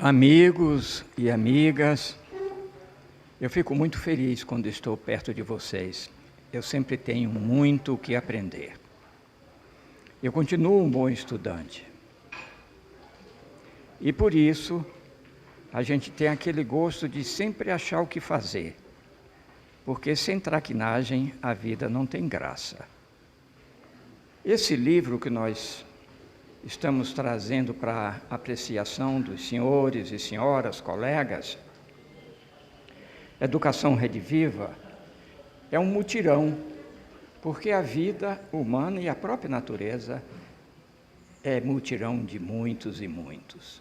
Amigos e amigas, eu fico muito feliz quando estou perto de vocês. Eu sempre tenho muito o que aprender. Eu continuo um bom estudante. E por isso, a gente tem aquele gosto de sempre achar o que fazer. Porque sem traquinagem, a vida não tem graça. Esse livro que nós estamos trazendo para apreciação dos senhores e senhoras, colegas, Educação Rediviva, é um mutirão, porque a vida humana e a própria natureza é mutirão de muitos e muitos.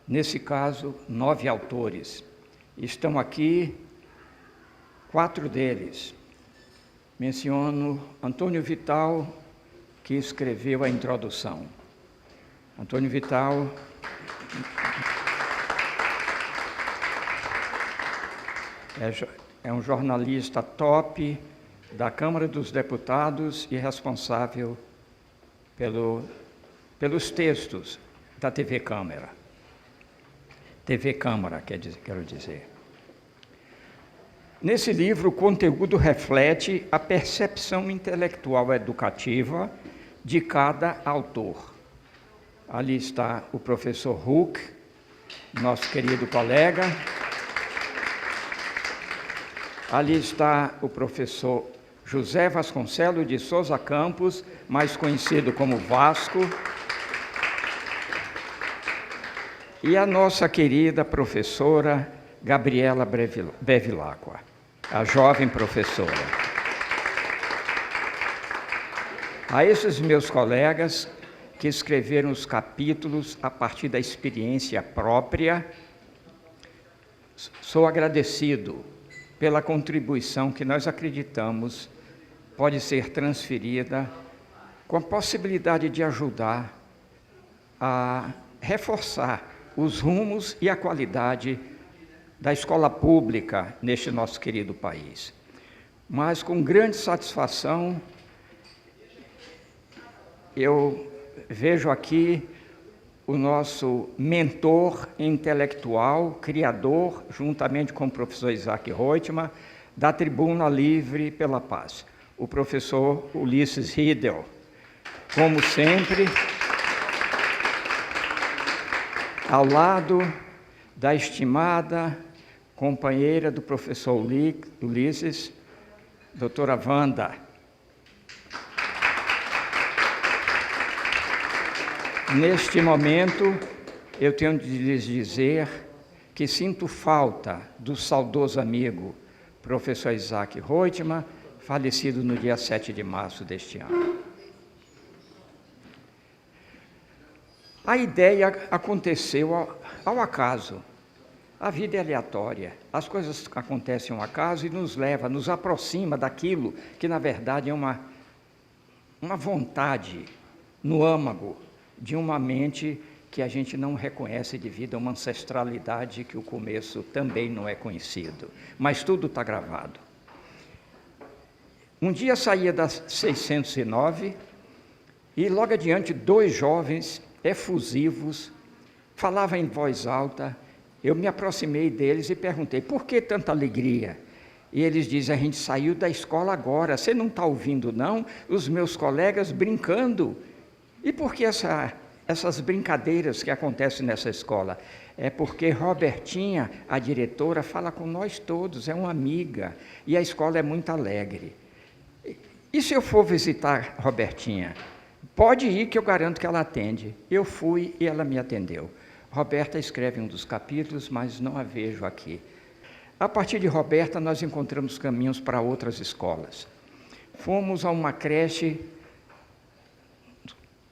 Nesse caso, 9 autores. Estão aqui 4 deles. Menciono Antônio Vital, que escreveu a introdução. Antônio Vital é um jornalista top da Câmara dos Deputados e responsável pelos textos da TV Câmara. TV Câmara, quero dizer. Nesse livro, o conteúdo reflete a percepção intelectual educativa de cada autor. Ali está o professor Huck, nosso querido colega. Ali está o professor José Vasconcelos de Souza Campos, mais conhecido como Vasco. E a nossa querida professora Gabriela Bevilacqua, a jovem professora. A esses meus colegas que escreveram os capítulos a partir da experiência própria, sou agradecido pela contribuição que nós acreditamos pode ser transferida com a possibilidade de ajudar a reforçar os rumos e a qualidade da escola pública neste nosso querido país. Mas com grande satisfação, eu vejo aqui o nosso mentor intelectual, criador, juntamente com o professor Isaac Reutemann, da Tribuna Livre pela Paz, o professor Ulisses Riedel. Como sempre, ao lado da estimada companheira do professor Ulisses, doutora Wanda. Neste momento, eu tenho de lhes dizer que sinto falta do saudoso amigo professor Isaac Reutemann, falecido no dia 7 de março deste ano. A ideia aconteceu ao acaso. A vida é aleatória, as coisas acontecem ao acaso e nos aproxima daquilo que, na verdade, é uma vontade no âmago de uma mente que a gente não reconhece devido a uma ancestralidade que o começo também não é conhecido. Mas tudo está gravado. Um dia saía da 609 e logo adiante 2 jovens efusivos falavam em voz alta. Eu me aproximei deles e perguntei, por que tanta alegria? E eles dizem, a gente saiu da escola agora, você não está ouvindo não? Os meus colegas brincando. E por que essas brincadeiras que acontecem nessa escola? É porque Robertinha, a diretora, fala com nós todos, é uma amiga, e a escola é muito alegre. E se eu for visitar Robertinha? Pode ir que eu garanto que ela atende. Eu fui e ela me atendeu. Roberta escreve um dos capítulos, mas não a vejo aqui. A partir de Roberta, nós encontramos caminhos para outras escolas. Fomos a uma creche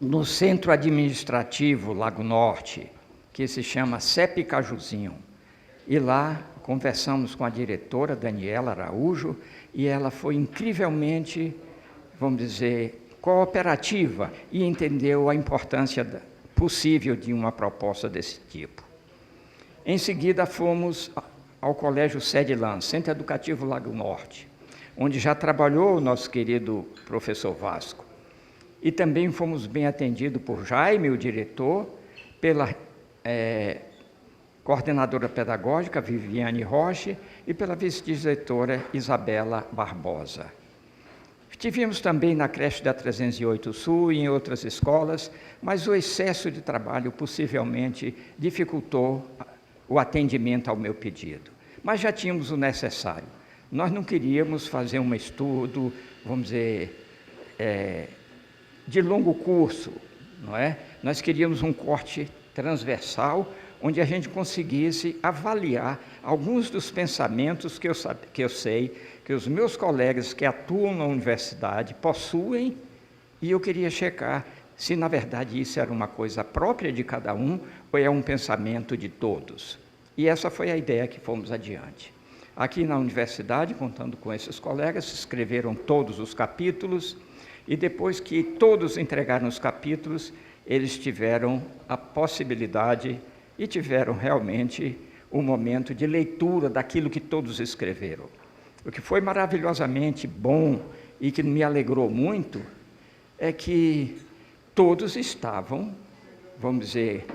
no centro administrativo Lago Norte, que se chama CEP Cajuzinho. E lá conversamos com a diretora, Daniela Araújo, e ela foi incrivelmente, vamos dizer, cooperativa e entendeu a importância possível de uma proposta desse tipo. Em seguida, fomos ao Colégio Cedilhan, Centro Educativo Lago Norte, onde já trabalhou o nosso querido professor Vasco. E também fomos bem atendidos por Jaime, o diretor, pela coordenadora pedagógica Viviane Roche e pela vice-diretora Isabela Barbosa. Estivemos também na creche da 308 Sul e em outras escolas, mas o excesso de trabalho possivelmente dificultou o atendimento ao meu pedido. Mas já tínhamos o necessário. Nós não queríamos fazer um estudo, vamos dizer, de longo curso, não é? Nós queríamos um corte transversal, onde a gente conseguisse avaliar alguns dos pensamentos que eu sei que os meus colegas que atuam na universidade possuem, e eu queria checar se, na verdade, isso era uma coisa própria de cada um ou é um pensamento de todos. E essa foi a ideia que fomos adiante. Aqui na universidade, contando com esses colegas, escreveram todos os capítulos, e depois que todos entregaram os capítulos, eles tiveram a possibilidade e tiveram realmente um momento de leitura daquilo que todos escreveram. O que foi maravilhosamente bom e que me alegrou muito é que todos estavam, vamos dizer,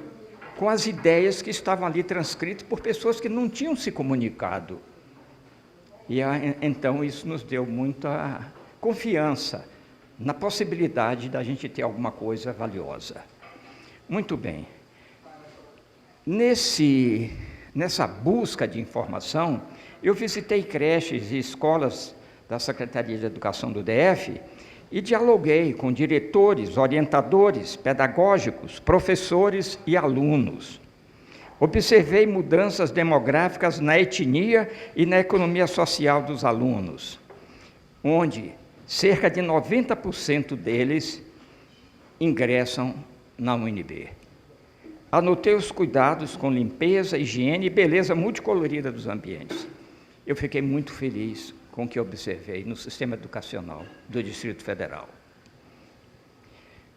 com as ideias que estavam ali transcritas por pessoas que não tinham se comunicado. E então isso nos deu muita confiança na possibilidade da gente ter alguma coisa valiosa. Muito bem. Nessa busca de informação, eu visitei creches e escolas da Secretaria de Educação do DF e dialoguei com diretores, orientadores pedagógicos, professores e alunos. Observei mudanças demográficas na etnia e na economia social dos alunos, onde cerca de 90% deles ingressam na UNB. Anotei os cuidados com limpeza, higiene e beleza multicolorida dos ambientes. Eu fiquei muito feliz com o que observei no sistema educacional do Distrito Federal.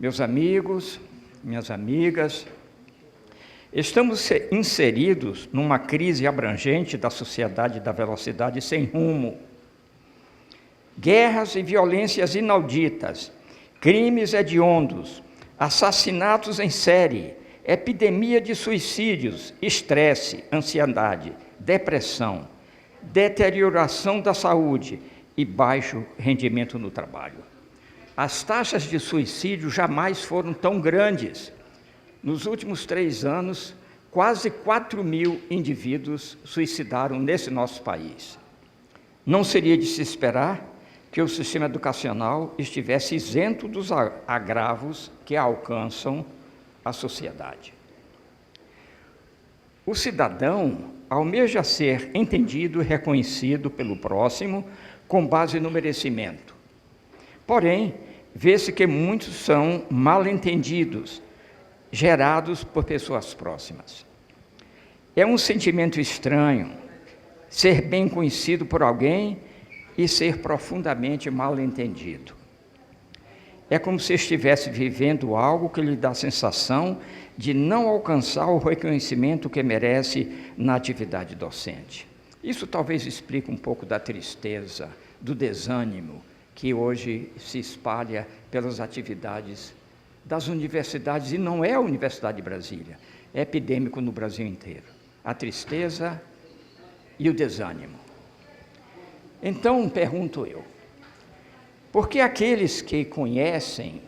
Meus amigos, minhas amigas, estamos inseridos numa crise abrangente da sociedade da velocidade sem rumo. Guerras e violências inauditas, crimes hediondos, assassinatos em série, epidemia de suicídios, estresse, ansiedade, depressão, deterioração da saúde e baixo rendimento no trabalho. As taxas de suicídio jamais foram tão grandes. Nos últimos 3 anos, quase 4.000 indivíduos suicidaram nesse nosso país. Não seria de se esperar que o sistema educacional estivesse isento dos agravos que alcançam a sociedade. O cidadão almeja ser entendido e reconhecido pelo próximo com base no merecimento. Porém, vê-se que muitos são mal entendidos, gerados por pessoas próximas. É um sentimento estranho ser bem conhecido por alguém e ser profundamente mal entendido. É como se estivesse vivendo algo que lhe dá a sensação de não alcançar o reconhecimento que merece na atividade docente. Isso talvez explique um pouco da tristeza, do desânimo que hoje se espalha pelas atividades das universidades, e não é a Universidade de Brasília, é epidêmico no Brasil inteiro. A tristeza e o desânimo. Então, pergunto eu, por que aqueles que conhecem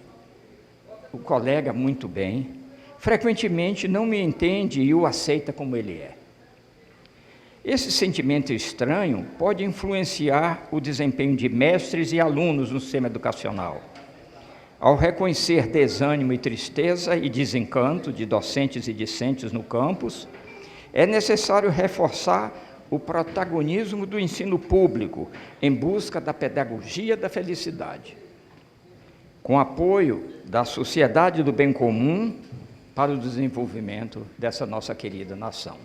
o colega muito bem, frequentemente não me entende e o aceita como ele é? Esse sentimento estranho pode influenciar o desempenho de mestres e alunos no sistema educacional. Ao reconhecer desânimo e tristeza e desencanto de docentes e discentes no campus, é necessário reforçar o protagonismo do ensino público em busca da pedagogia da felicidade, com apoio da sociedade do bem comum para o desenvolvimento dessa nossa querida nação.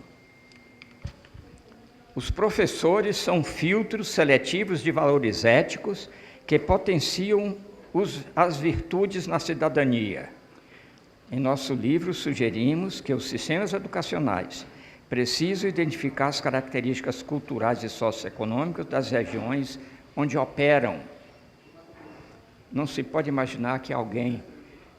Os professores são filtros seletivos de valores éticos que potenciam as virtudes na cidadania. Em nosso livro, sugerimos que os sistemas educacionais precisam identificar as características culturais e socioeconômicas das regiões onde operam. Não se pode imaginar que alguém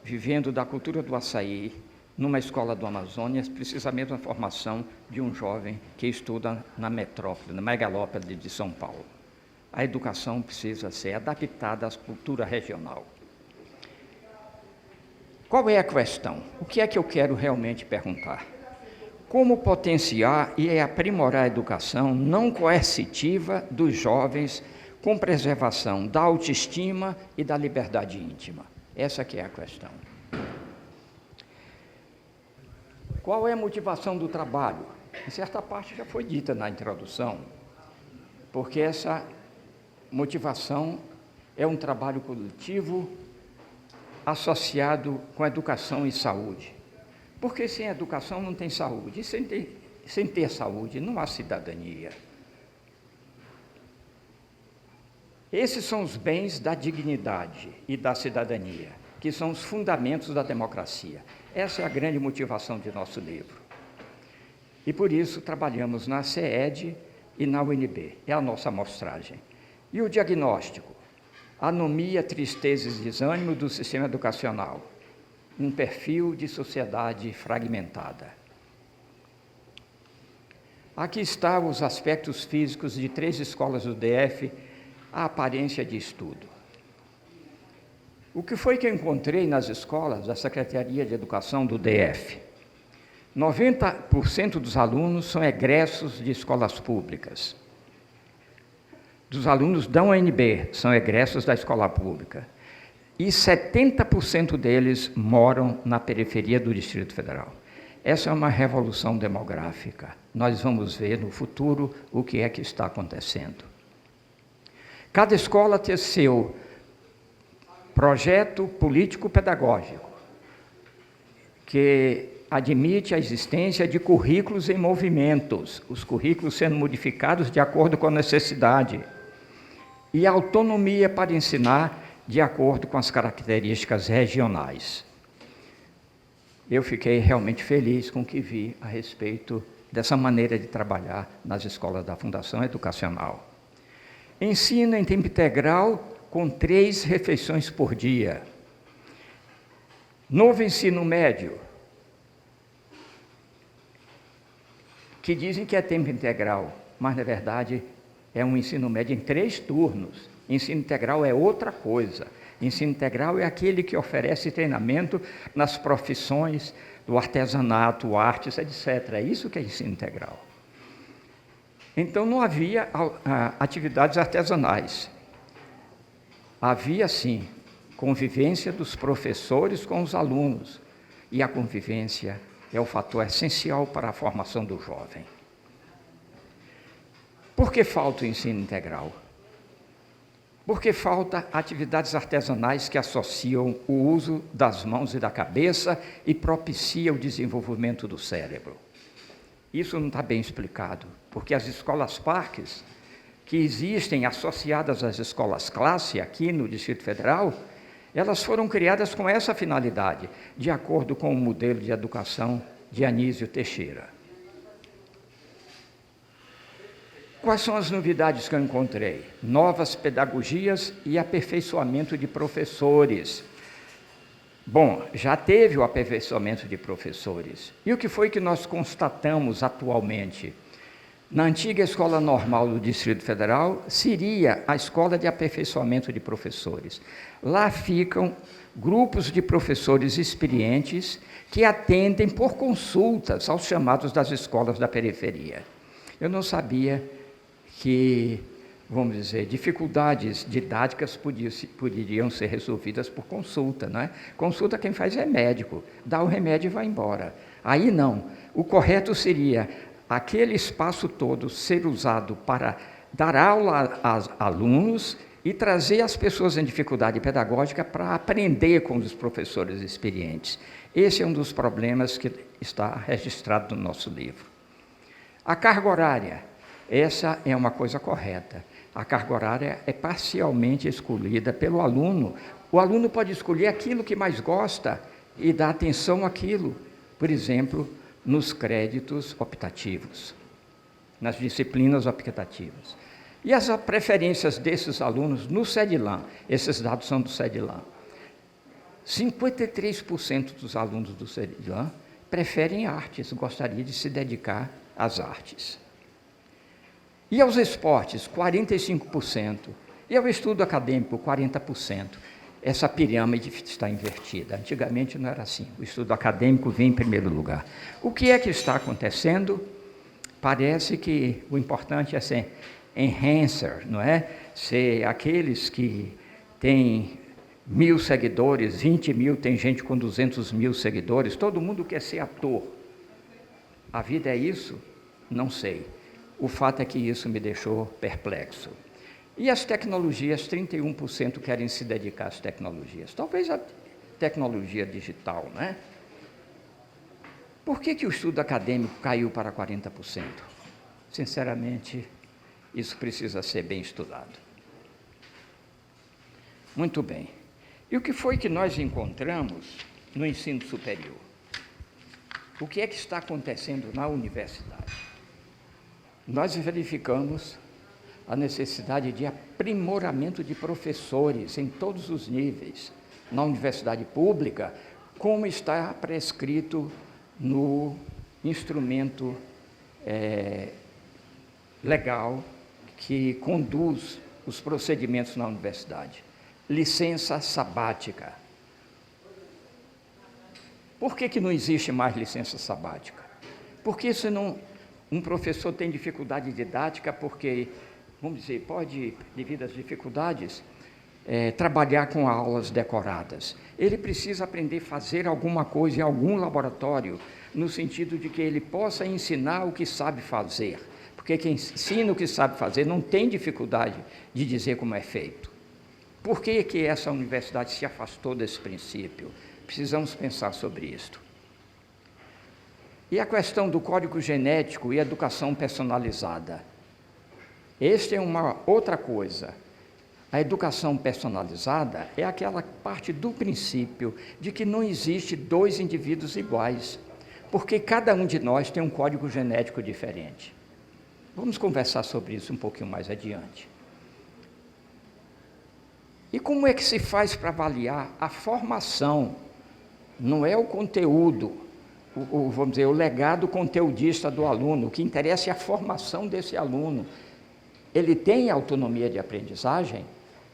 vivendo da cultura do açaí, numa escola do Amazonas, precisa a mesma formação de um jovem que estuda na metrópole, na megalópole de São Paulo. A educação precisa ser adaptada à cultura regional. Qual é a questão? O que é que eu quero realmente perguntar? Como potenciar e aprimorar a educação não coercitiva dos jovens com preservação da autoestima e da liberdade íntima? Essa que é a questão. Qual é a motivação do trabalho? Em certa parte já foi dita na introdução, porque essa motivação é um trabalho coletivo associado com educação e saúde. Porque sem educação não tem saúde, e sem ter saúde não há cidadania. Esses são os bens da dignidade e da cidadania, que são os fundamentos da democracia. Essa é a grande motivação de nosso livro. E por isso trabalhamos na CED e na UNB, é a nossa amostragem. E o diagnóstico? Anomia, tristeza e desânimo do sistema educacional. Um perfil de sociedade fragmentada. Aqui estão os aspectos físicos de 3 escolas do DF, a aparência de estudo. O que foi que eu encontrei nas escolas da Secretaria de Educação do DF? 90% dos alunos são egressos de escolas públicas. Dos alunos da UNB são egressos da escola pública. E 70% deles moram na periferia do Distrito Federal. Essa é uma revolução demográfica. Nós vamos ver no futuro o que é que está acontecendo. Cada escola tem seu projeto político-pedagógico, que admite a existência de currículos em movimentos, os currículos sendo modificados de acordo com a necessidade, e autonomia para ensinar de acordo com as características regionais. Eu fiquei realmente feliz com o que vi a respeito dessa maneira de trabalhar nas escolas da Fundação Educacional. Ensino em tempo integral com 3 refeições por dia. Novo ensino médio, que dizem que é tempo integral, mas, na verdade, é um ensino médio em 3 turnos. Ensino integral é outra coisa. Ensino integral é aquele que oferece treinamento nas profissões do artesanato, artes, etc. É isso que é ensino integral. Então, não havia atividades artesanais. Havia, sim, convivência dos professores com os alunos. E a convivência é o fator essencial para a formação do jovem. Por que falta o ensino integral? Porque falta atividades artesanais que associam o uso das mãos e da cabeça e propicia o desenvolvimento do cérebro. Isso não está bem explicado, porque as escolas parques, que existem associadas às escolas classe aqui no Distrito Federal, elas foram criadas com essa finalidade, de acordo com o modelo de educação de Anísio Teixeira. Quais são as novidades que eu encontrei? Novas pedagogias e aperfeiçoamento de professores. Bom, já teve o aperfeiçoamento de professores. E o que foi que nós constatamos atualmente? Na antiga Escola Normal do Distrito Federal, seria a Escola de Aperfeiçoamento de Professores. Lá ficam grupos de professores experientes que atendem por consultas aos chamados das escolas da periferia. Eu não sabia que, vamos dizer, dificuldades didáticas poderiam ser resolvidas por consulta, não é? Consulta quem faz é médico, dá o remédio e vai embora. Aí não, o correto seria aquele espaço todo ser usado para dar aula aos alunos e trazer as pessoas em dificuldade pedagógica para aprender com os professores experientes. Esse é um dos problemas que está registrado no nosso livro. A carga horária. Essa é uma coisa correta. A carga horária é parcialmente escolhida pelo aluno. O aluno pode escolher aquilo que mais gosta e dar atenção àquilo. Por exemplo, nos créditos optativos, nas disciplinas optativas. E as preferências desses alunos no CEDLAM, esses dados são do CEDLAM. 53% dos alunos do CEDLAM preferem artes, gostariam de se dedicar às artes. E aos esportes, 45%. E ao estudo acadêmico, 40%. Essa pirâmide está invertida. Antigamente não era assim. O estudo acadêmico vinha em primeiro lugar. O que é que está acontecendo? Parece que o importante é ser enhancer, não é? Ser aqueles que têm 1.000 seguidores, 20 mil, tem gente com 200 mil seguidores. Todo mundo quer ser ator. A vida é isso? Não sei. O fato é que isso me deixou perplexo. E as tecnologias, 31% querem se dedicar às tecnologias. Talvez a tecnologia digital, né? Por que o estudo acadêmico caiu para 40%? Sinceramente, isso precisa ser bem estudado. Muito bem. E o que foi que nós encontramos no ensino superior? O que é que está acontecendo na universidade? Nós verificamos a necessidade de aprimoramento de professores em todos os níveis, na universidade pública, como está prescrito no instrumento legal que conduz os procedimentos na universidade. Licença sabática. Por que não existe mais licença sabática? Porque senão um professor tem dificuldade didática, porque, vamos dizer, pode, devido às dificuldades, trabalhar com aulas decoradas. Ele precisa aprender a fazer alguma coisa em algum laboratório, no sentido de que ele possa ensinar o que sabe fazer. Porque quem ensina o que sabe fazer não tem dificuldade de dizer como é feito. Por que essa universidade se afastou desse princípio? Precisamos pensar sobre isto. E a questão do código genético e educação personalizada. Esta é uma outra coisa. A educação personalizada é aquela parte do princípio de que não existe dois indivíduos iguais, porque cada um de nós tem um código genético diferente. Vamos conversar sobre isso um pouquinho mais adiante. E como é que se faz para avaliar a formação? Não é o conteúdo, vamos dizer, o legado conteudista do aluno. O que interessa é a formação desse aluno. Ele tem autonomia de aprendizagem?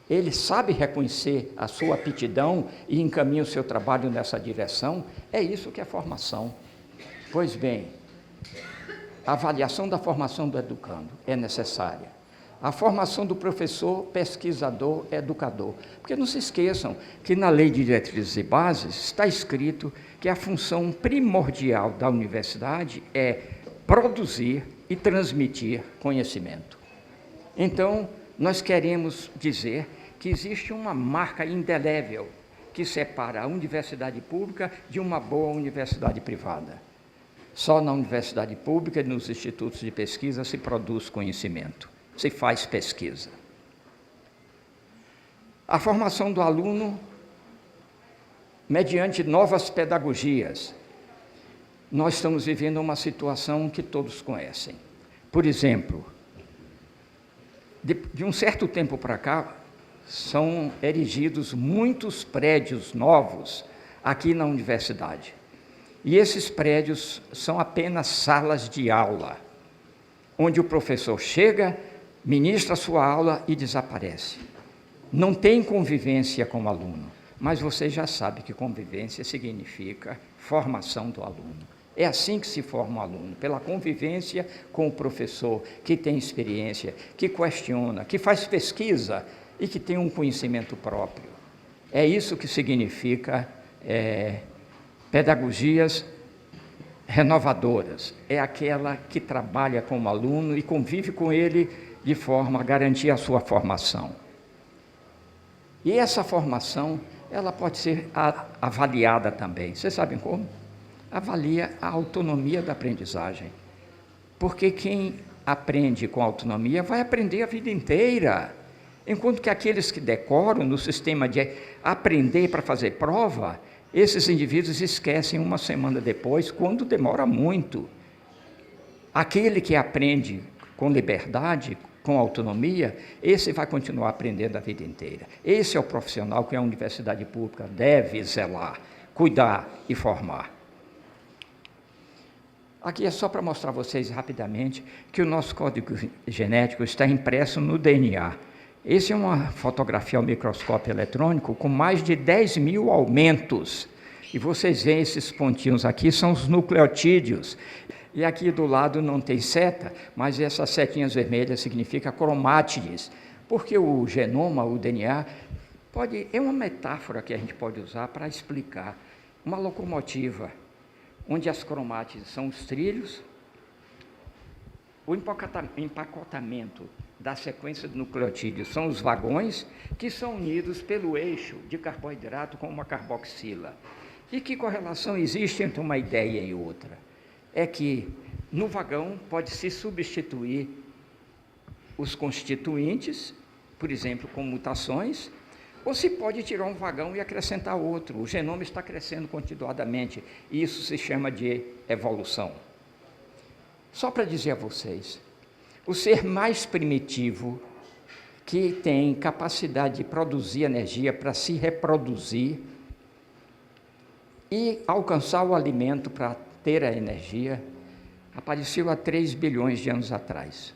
Ele sabe reconhecer a sua aptidão e encaminha o seu trabalho nessa direção? É isso que é formação. Pois bem, a avaliação da formação do educando é necessária. A formação do professor, pesquisador, educador. Porque não se esqueçam que na Lei de Diretrizes e Bases está escrito que a função primordial da universidade é produzir e transmitir conhecimento. Então, nós queremos dizer que existe uma marca indelével que separa a universidade pública de uma boa universidade privada. Só na universidade pública e nos institutos de pesquisa se produz conhecimento, se faz pesquisa. A formação do aluno mediante novas pedagogias. Nós estamos vivendo uma situação que todos conhecem. Por exemplo, de um certo tempo para cá, são erigidos muitos prédios novos aqui na universidade. E esses prédios são apenas salas de aula, onde o professor chega, ministra a sua aula e desaparece. Não tem convivência com o aluno, mas você já sabe que convivência significa formação do aluno. É assim que se forma um aluno, pela convivência com o professor, que tem experiência, que questiona, que faz pesquisa e que tem um conhecimento próprio. É isso que significa pedagogias renovadoras. É aquela que trabalha com o aluno e convive com ele de forma a garantir a sua formação. E essa formação, ela pode ser avaliada também. Vocês sabem como? Avalia a autonomia da aprendizagem. Porque quem aprende com autonomia vai aprender a vida inteira. Enquanto que aqueles que decoram no sistema de aprender para fazer prova, esses indivíduos esquecem uma semana depois, quando demora muito. Aquele que aprende com liberdade, com autonomia, esse vai continuar aprendendo a vida inteira. Esse é o profissional que a universidade pública deve zelar, cuidar e formar. Aqui é só para mostrar a vocês rapidamente que o nosso código genético está impresso no DNA. Essa é uma fotografia ao microscópio eletrônico com mais de 10 mil aumentos. E vocês veem esses pontinhos aqui, são os nucleotídeos. E aqui do lado não tem seta, mas essas setinhas vermelhas significam cromátides. Porque o genoma, o DNA, é uma metáfora que a gente pode usar para explicar uma locomotiva, onde as cromátides são os trilhos, o empacotamento da sequência de nucleotídeos são os vagões, que são unidos pelo eixo de carboidrato com uma carboxila. E que correlação existe entre uma ideia e outra? É que no vagão pode-se substituir os constituintes, por exemplo, com mutações, ou se pode tirar um vagão e acrescentar outro. O genoma está crescendo continuadamente, e isso se chama de evolução. Só para dizer a vocês, o ser mais primitivo, que tem capacidade de produzir energia para se reproduzir e alcançar o alimento para ter a energia, apareceu há 3 bilhões de anos atrás.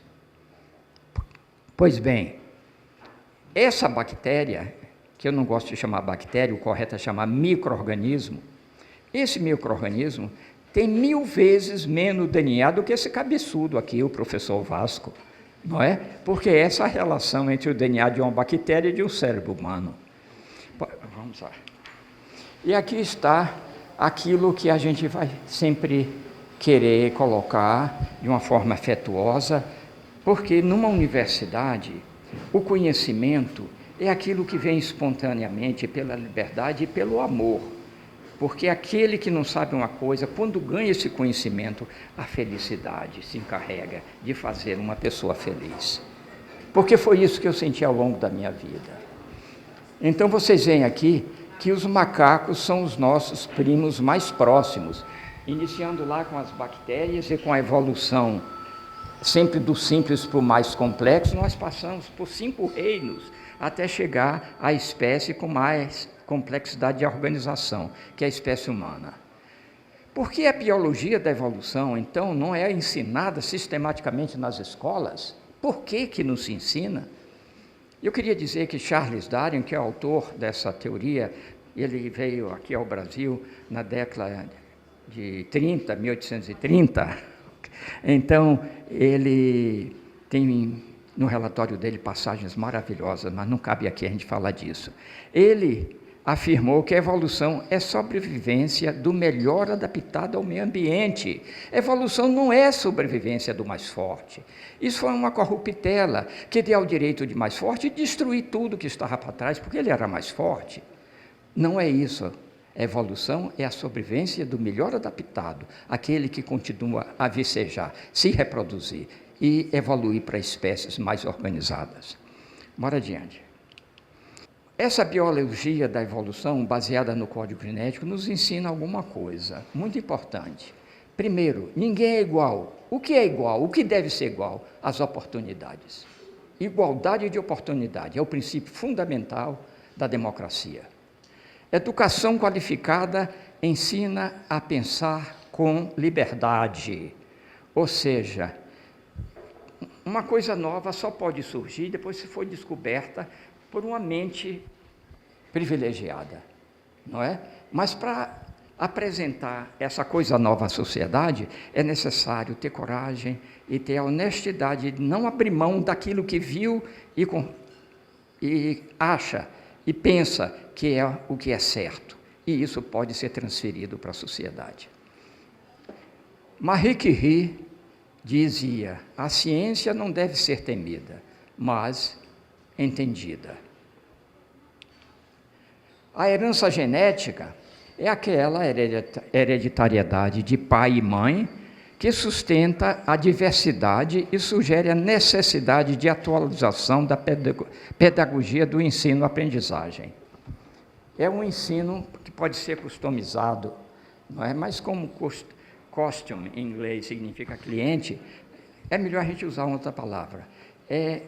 Pois bem, essa bactéria, que eu não gosto de chamar bactéria, o correto é chamar micro-organismo, esse micro-organismo tem 1000 vezes menos DNA do que esse cabeçudo aqui, o professor Vasco, não é? Porque essa é a relação entre o DNA de uma bactéria e de um cérebro humano. Vamos lá. E aqui está aquilo que a gente vai sempre querer colocar de uma forma afetuosa, porque numa universidade, o conhecimento é aquilo que vem espontaneamente pela liberdade e pelo amor. Porque aquele que não sabe uma coisa, quando ganha esse conhecimento, a felicidade se encarrega de fazer uma pessoa feliz. Porque foi isso que eu senti ao longo da minha vida. Então vocês veem aqui que os macacos são os nossos primos mais próximos, iniciando lá com as bactérias e com a evolução, sempre do simples para o mais complexo, nós passamos por 5 reinos, até chegar à espécie com mais complexidade de organização, que é a espécie humana. Por que a biologia da evolução, então, não é ensinada sistematicamente nas escolas? Por que não se ensina? Eu queria dizer que Charles Darwin, que é autor dessa teoria, ele veio aqui ao Brasil na década de 1830, então ele tem no relatório dele passagens maravilhosas, mas não cabe aqui a gente falar disso. Ele afirmou que a evolução é sobrevivência do melhor adaptado ao meio ambiente. Evolução não é sobrevivência do mais forte. Isso foi uma corruptela que deu ao direito de mais forte destruir tudo que estava para trás, porque ele era mais forte. Não é isso. A evolução é a sobrevivência do melhor adaptado, aquele que continua a vicejar, se reproduzir e evoluir para espécies mais organizadas. Bora adiante. Essa biologia da evolução, baseada no código genético, nos ensina alguma coisa muito importante. Primeiro, ninguém é igual. O que é igual? O que deve ser igual? As oportunidades. Igualdade de oportunidade é o princípio fundamental da democracia. Educação qualificada ensina a pensar com liberdade, ou seja, uma coisa nova só pode surgir depois que for descoberta por uma mente privilegiada, não é? Mas para apresentar essa coisa nova à sociedade, é necessário ter coragem e ter a honestidade de não abrir mão daquilo que viu e acha e pensa que é o que é certo. E isso pode ser transferido para a sociedade. Marie Curie dizia: a ciência não deve ser temida, mas entendida. A herança genética é aquela hereditariedade de pai e mãe que sustenta a diversidade e sugere a necessidade de atualização da pedagogia do ensino-aprendizagem. É um ensino que pode ser customizado, não é? Mas como costume em inglês significa cliente, é melhor a gente usar outra palavra. É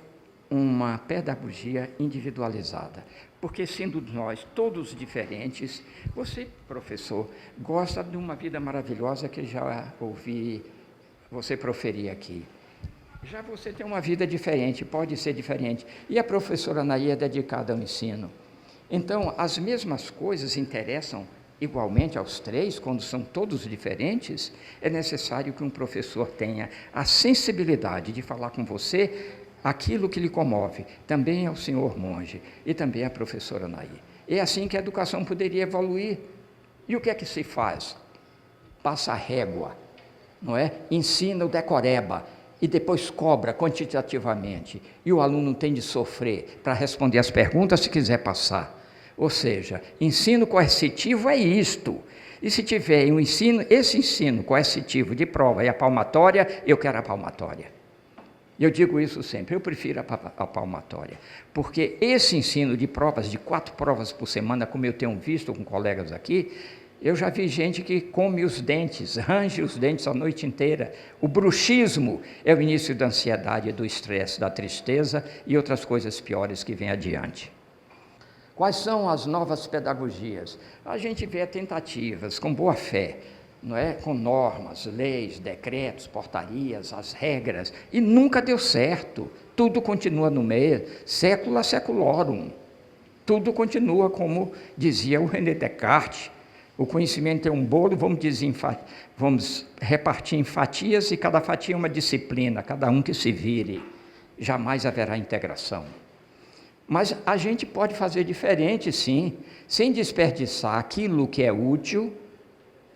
uma pedagogia individualizada. Porque, sendo nós todos diferentes, você, professor, gosta de uma vida maravilhosa que já ouvi você proferir aqui. Já você tem uma vida diferente, pode ser diferente. E a professora Naí é dedicada ao ensino. Então, as mesmas coisas interessam igualmente aos três, quando são todos diferentes. É necessário que um professor tenha a sensibilidade de falar com você aquilo que lhe comove, também ao senhor monge e também à professora Naí. É assim que a educação poderia evoluir. E o que é que se faz? Passa a régua, não é? Ensina o decoreba e depois cobra quantitativamente. E o aluno tem de sofrer para responder as perguntas se quiser passar. Ou seja, ensino coercitivo é isto. E se tiver um ensino, esse ensino coercitivo de prova e a palmatória, eu quero a palmatória. Eu digo isso sempre, eu prefiro a palmatória, porque esse ensino de provas, de 4 provas por semana, como eu tenho visto com colegas aqui, eu já vi gente que come os dentes, range os dentes a noite inteira. O bruxismo é o início da ansiedade, do estresse, da tristeza e outras coisas piores que vêm adiante. Quais são as novas pedagogias? A gente vê tentativas com boa fé, não é? Com normas, leis, decretos, portarias, as regras, e nunca deu certo. Tudo continua no meio, sécula seculorum. Tudo continua como dizia o René Descartes. O conhecimento é um bolo, vamos repartir em fatias, e cada fatia é uma disciplina, cada um que se vire. Jamais haverá integração. Mas a gente pode fazer diferente, sim, sem desperdiçar aquilo que é útil,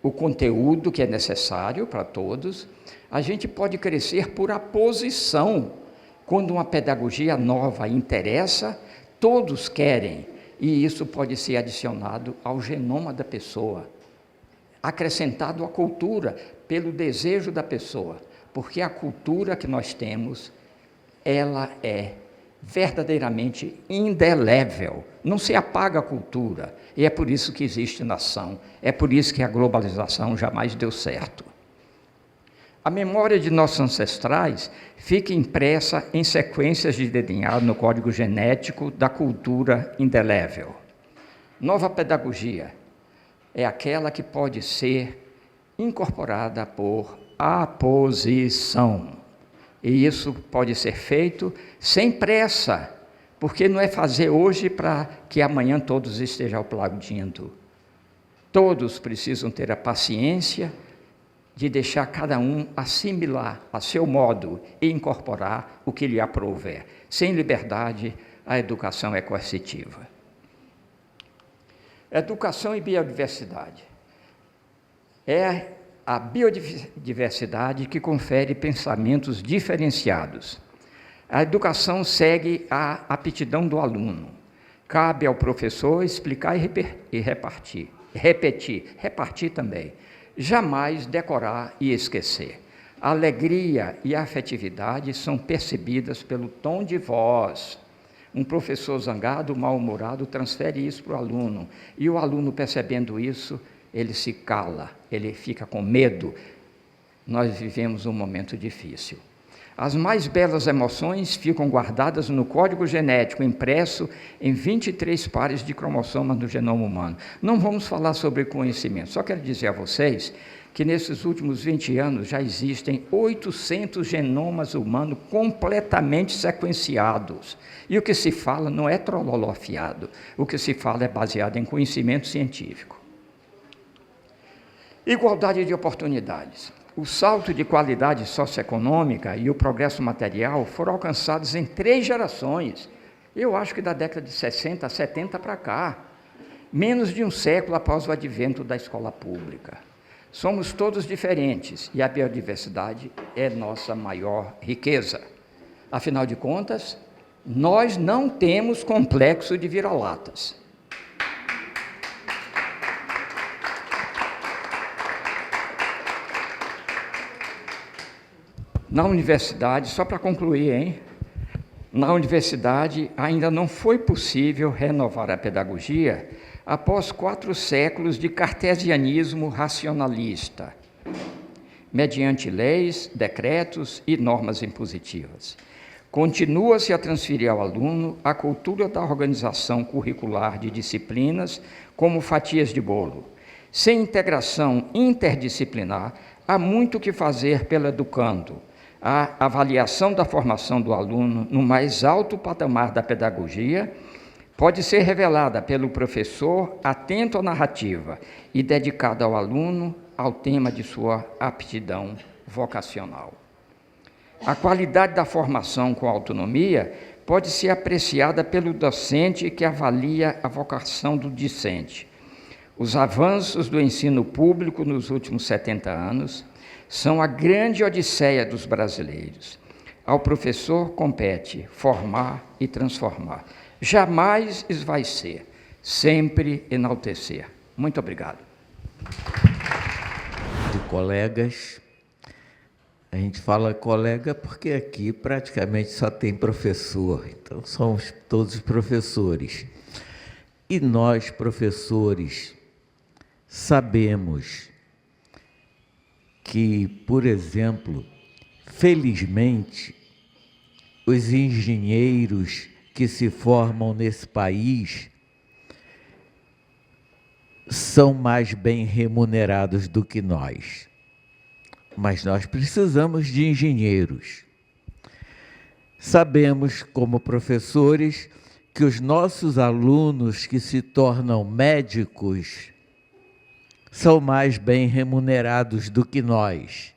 o conteúdo que é necessário para todos. A gente pode crescer por aposição. Quando uma pedagogia nova interessa, todos querem, e isso pode ser adicionado ao genoma da pessoa, acrescentado à cultura, pelo desejo da pessoa, porque a cultura que nós temos, ela é verdadeiramente indelével, não se apaga a cultura, e é por isso que existe nação, é por isso que a globalização jamais deu certo. A memória de nossos ancestrais fica impressa em sequências de DNA no código genético da cultura indelével. Nova pedagogia é aquela que pode ser incorporada por aposição. E isso pode ser feito sem pressa, porque não é fazer hoje para que amanhã todos estejam aplaudindo. Todos precisam ter a paciência de deixar cada um assimilar a seu modo e incorporar o que lhe aprouver. Sem liberdade, a educação é coercitiva. Educação e biodiversidade. É a biodiversidade que confere pensamentos diferenciados. A educação segue a aptidão do aluno. Cabe ao professor explicar e repartir. Repartir também. Jamais decorar e esquecer. A alegria e a afetividade são percebidas pelo tom de voz. Um professor zangado, mal-humorado, transfere isso para o aluno. E o aluno, percebendo isso, ele se cala, ele fica com medo. Nós vivemos um momento difícil. As mais belas emoções ficam guardadas no código genético, impresso em 23 pares de cromossomas do genoma humano. Não vamos falar sobre conhecimento, só quero dizer a vocês que nesses últimos 20 anos já existem 800 genomas humanos completamente sequenciados. E o que se fala não é trololó fiado, o que se fala é baseado em conhecimento científico. Igualdade de oportunidades. O salto de qualidade socioeconômica e o progresso material foram alcançados em 3 gerações. Eu acho que da década de 60 a 70 para cá, menos de um século após o advento da escola pública. Somos todos diferentes e a biodiversidade é nossa maior riqueza. Afinal de contas, nós não temos complexo de vira-latas. Na universidade, só para concluir, na universidade ainda não foi possível renovar a pedagogia após 4 séculos de cartesianismo racionalista, mediante leis, decretos e normas impositivas. Continua-se a transferir ao aluno a cultura da organização curricular de disciplinas como fatias de bolo. Sem integração interdisciplinar, há muito o que fazer pelo educando. A avaliação da formação do aluno no mais alto patamar da pedagogia pode ser revelada pelo professor atento à narrativa e dedicado ao aluno ao tema de sua aptidão vocacional. A qualidade da formação com autonomia pode ser apreciada pelo docente que avalia a vocação do discente. Os avanços do ensino público nos últimos 70 anos são a grande odisseia dos brasileiros. Ao professor compete formar e transformar. Jamais esvaecer, sempre enaltecer. Muito obrigado. De colegas, a gente fala colega porque aqui praticamente só tem professor, então somos todos professores. E nós, professores, sabemos que, por exemplo, felizmente, os engenheiros que se formam nesse país são mais bem remunerados do que nós. Mas nós precisamos de engenheiros. Sabemos, como professores, que os nossos alunos que se tornam médicos são mais bem remunerados do que nós.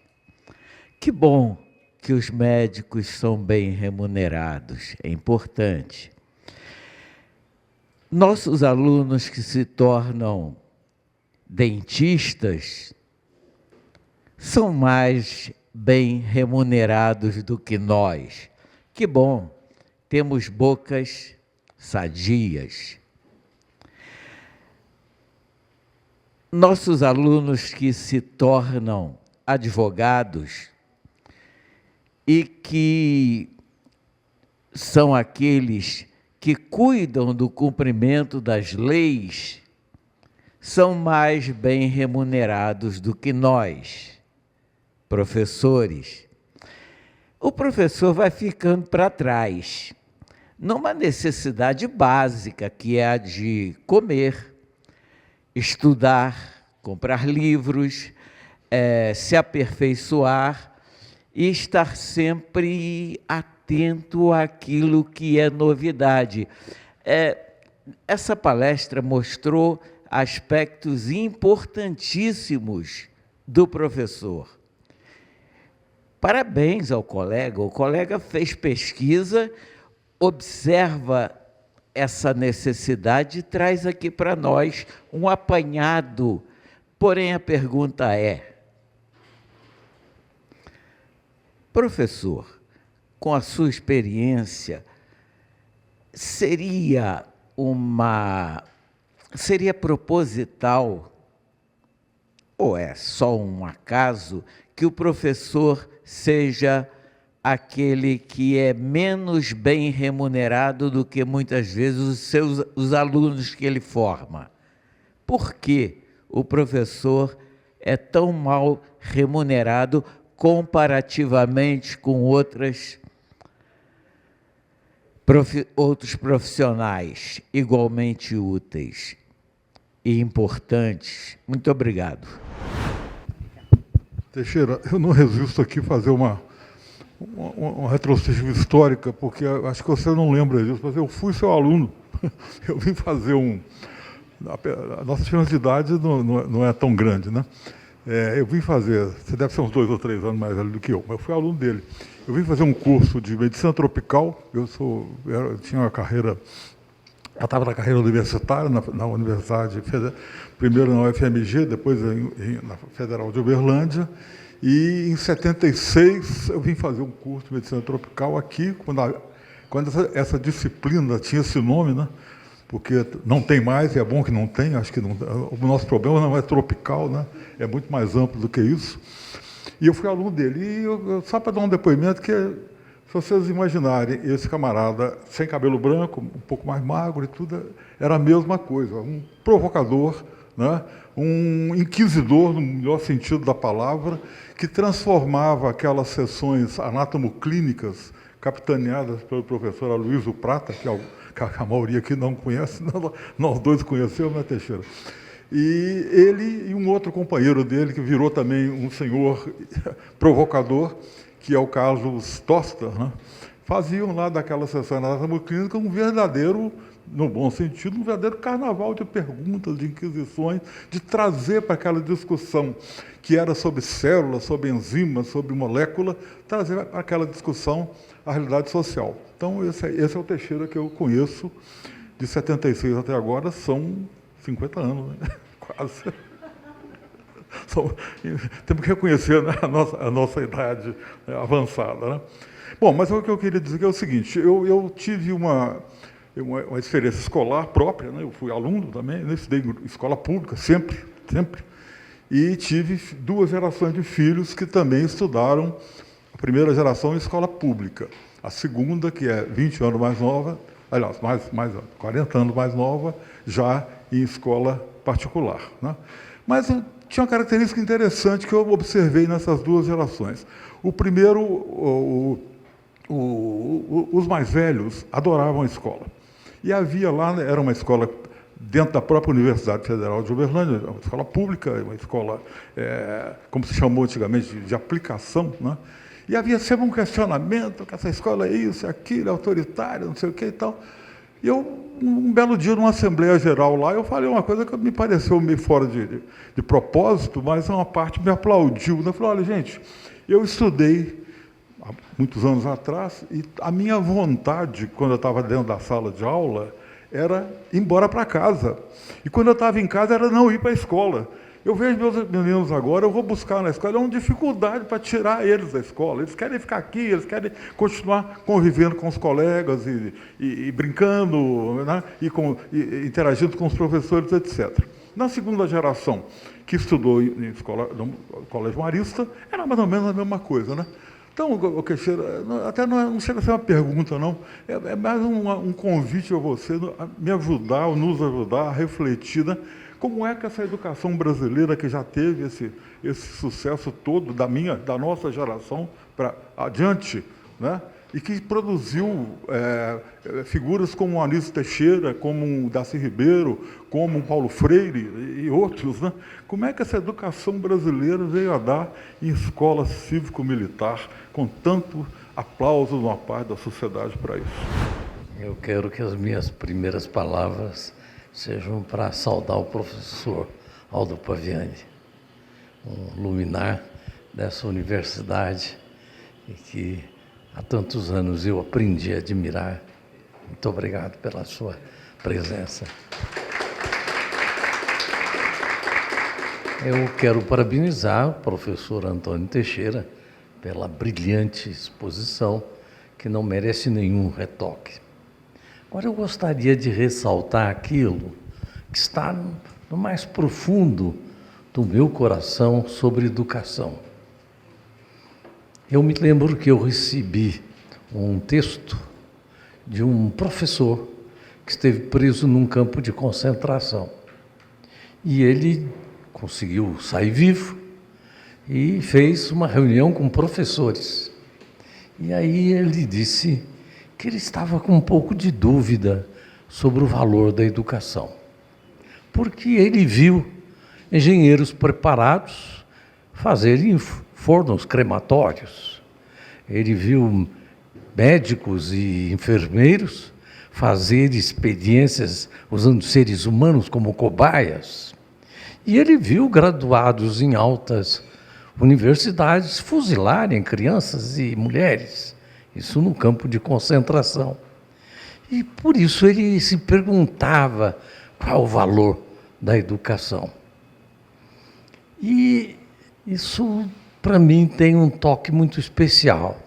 Que bom que os médicos são bem remunerados, é importante. Nossos alunos que se tornam dentistas são mais bem remunerados do que nós. Que bom, temos bocas sadias. Nossos alunos que se tornam advogados e que são aqueles que cuidam do cumprimento das leis são mais bem remunerados do que nós, professores. O professor vai ficando para trás, numa necessidade básica, que é a de comer, estudar, comprar livros, se aperfeiçoar e estar sempre atento àquilo que é novidade. Essa palestra mostrou aspectos importantíssimos do professor. Parabéns ao colega. O colega fez pesquisa, observa essa necessidade e traz aqui para nós um apanhado. Porém, a pergunta é: professor, com a sua experiência, seria proposital, ou é só um acaso, que o professor seja aquele que é menos bem remunerado do que muitas vezes os alunos que ele forma? Por que o professor é tão mal remunerado comparativamente com outros profissionais igualmente úteis e importantes? Muito obrigado. Teixeira, eu não resisto aqui fazer uma retrospectiva histórica, porque acho que você não lembra disso, mas eu fui seu aluno. Eu vim fazer a nossa diferença de idade não é tão grande, né? Eu vim fazer, você deve ser uns 2 ou 3 anos mais velho do que eu, mas eu fui aluno dele. Eu vim fazer um curso de medicina tropical, eu tinha uma carreira, eu estava na carreira universitária, na Universidade Federal, primeiro na UFMG, depois na Federal de Uberlândia, e em 76 eu vim fazer um curso de medicina tropical aqui, quando essa disciplina tinha esse nome, né? Porque não tem mais, e é bom que não tenha, acho que não, o nosso problema não é tropical, né? É muito mais amplo do que isso. E eu fui aluno dele, e só para dar um depoimento que, se vocês imaginarem, esse camarada sem cabelo branco, um pouco mais magro e tudo, era a mesma coisa, um provocador, né? Um inquisidor, no melhor sentido da palavra, que transformava aquelas sessões anatomoclínicas capitaneadas pelo professor Aloysio Prata, que a maioria aqui não conhece, nós dois conhecemos, né, Teixeira? E ele e um outro companheiro dele, que virou também um senhor provocador, que é o Carlos Tosta, né? Faziam lá daquela sessão da Anatomia Clínica um verdadeiro, no bom sentido, um verdadeiro carnaval de perguntas, de inquisições, de trazer para aquela discussão que era sobre células, sobre enzimas, sobre molécula, trazer para aquela discussão a realidade social. Então, esse é o Teixeira que eu conheço, de 76 até agora, são 50 anos, né? Quase. Temos que reconhecer, né, a nossa idade, né, avançada, né? Bom, mas o que eu queria dizer é o seguinte, eu tive uma experiência escolar própria, né? Eu fui aluno também, eu estudei em escola pública, sempre, e tive 2 gerações de filhos que também estudaram a primeira geração em escola pública, a segunda, que é 20 anos mais nova, aliás, mais 40 anos mais nova, já em escola particular, né? Mas tinha uma característica interessante que eu observei nessas 2 gerações. O primeiro, os mais velhos adoravam a escola. E havia lá, era uma escola dentro da própria Universidade Federal de Uberlândia, uma escola pública, uma escola, como se chamou antigamente, de aplicação, né? E havia sempre um questionamento, que essa escola é isso, é aquilo, é autoritária, não sei o que e tal. E eu, um belo dia, numa Assembleia Geral lá, eu falei uma coisa que me pareceu meio fora de propósito, mas uma parte me aplaudiu, né? Eu falei, olha, gente, eu estudei há muitos anos atrás, e a minha vontade, quando eu estava dentro da sala de aula, era ir embora para casa. E quando eu estava em casa, era não ir para a escola. Eu vejo meus meninos agora, eu vou buscar na escola, é uma dificuldade para tirar eles da escola. Eles querem ficar aqui, eles querem continuar convivendo com os colegas e brincando, né? e interagindo com os professores, etc. Na segunda geração, que estudou em escola, no Colégio Marista, era mais ou menos a mesma coisa, né? Então, até não chega a ser uma pergunta, não. É mais um convite a você a me ajudar, ou nos ajudar a refletir, né? Como é que essa educação brasileira, que já teve esse sucesso todo da nossa geração para adiante, né? E que produziu figuras como o Anísio Teixeira, como o Darcy Ribeiro, como o Paulo Freire e outros, né? Como é que essa educação brasileira veio a dar em escola cívico-militar, com tanto aplauso de uma parte da sociedade para isso? Eu quero que as minhas primeiras palavras sejam para saudar o professor Aldo Paviani, um luminar dessa universidade e que há tantos anos eu aprendi a admirar. Muito obrigado pela sua presença. Eu quero parabenizar o professor Antônio Teixeira pela brilhante exposição, que não merece nenhum retoque. Agora, eu gostaria de ressaltar aquilo que está no mais profundo do meu coração sobre educação. Eu me lembro que eu recebi um texto de um professor que esteve preso num campo de concentração. E ele conseguiu sair vivo e fez uma reunião com professores. E aí ele disse que ele estava com um pouco de dúvida sobre o valor da educação, porque ele viu engenheiros preparados fazerem fornos crematórios, ele viu médicos e enfermeiros fazer experiências usando seres humanos como cobaias, e ele viu graduados em altas universidades fuzilarem crianças e mulheres, isso no campo de concentração. E por isso ele se perguntava qual o valor da educação. E isso, para mim, tem um toque muito especial,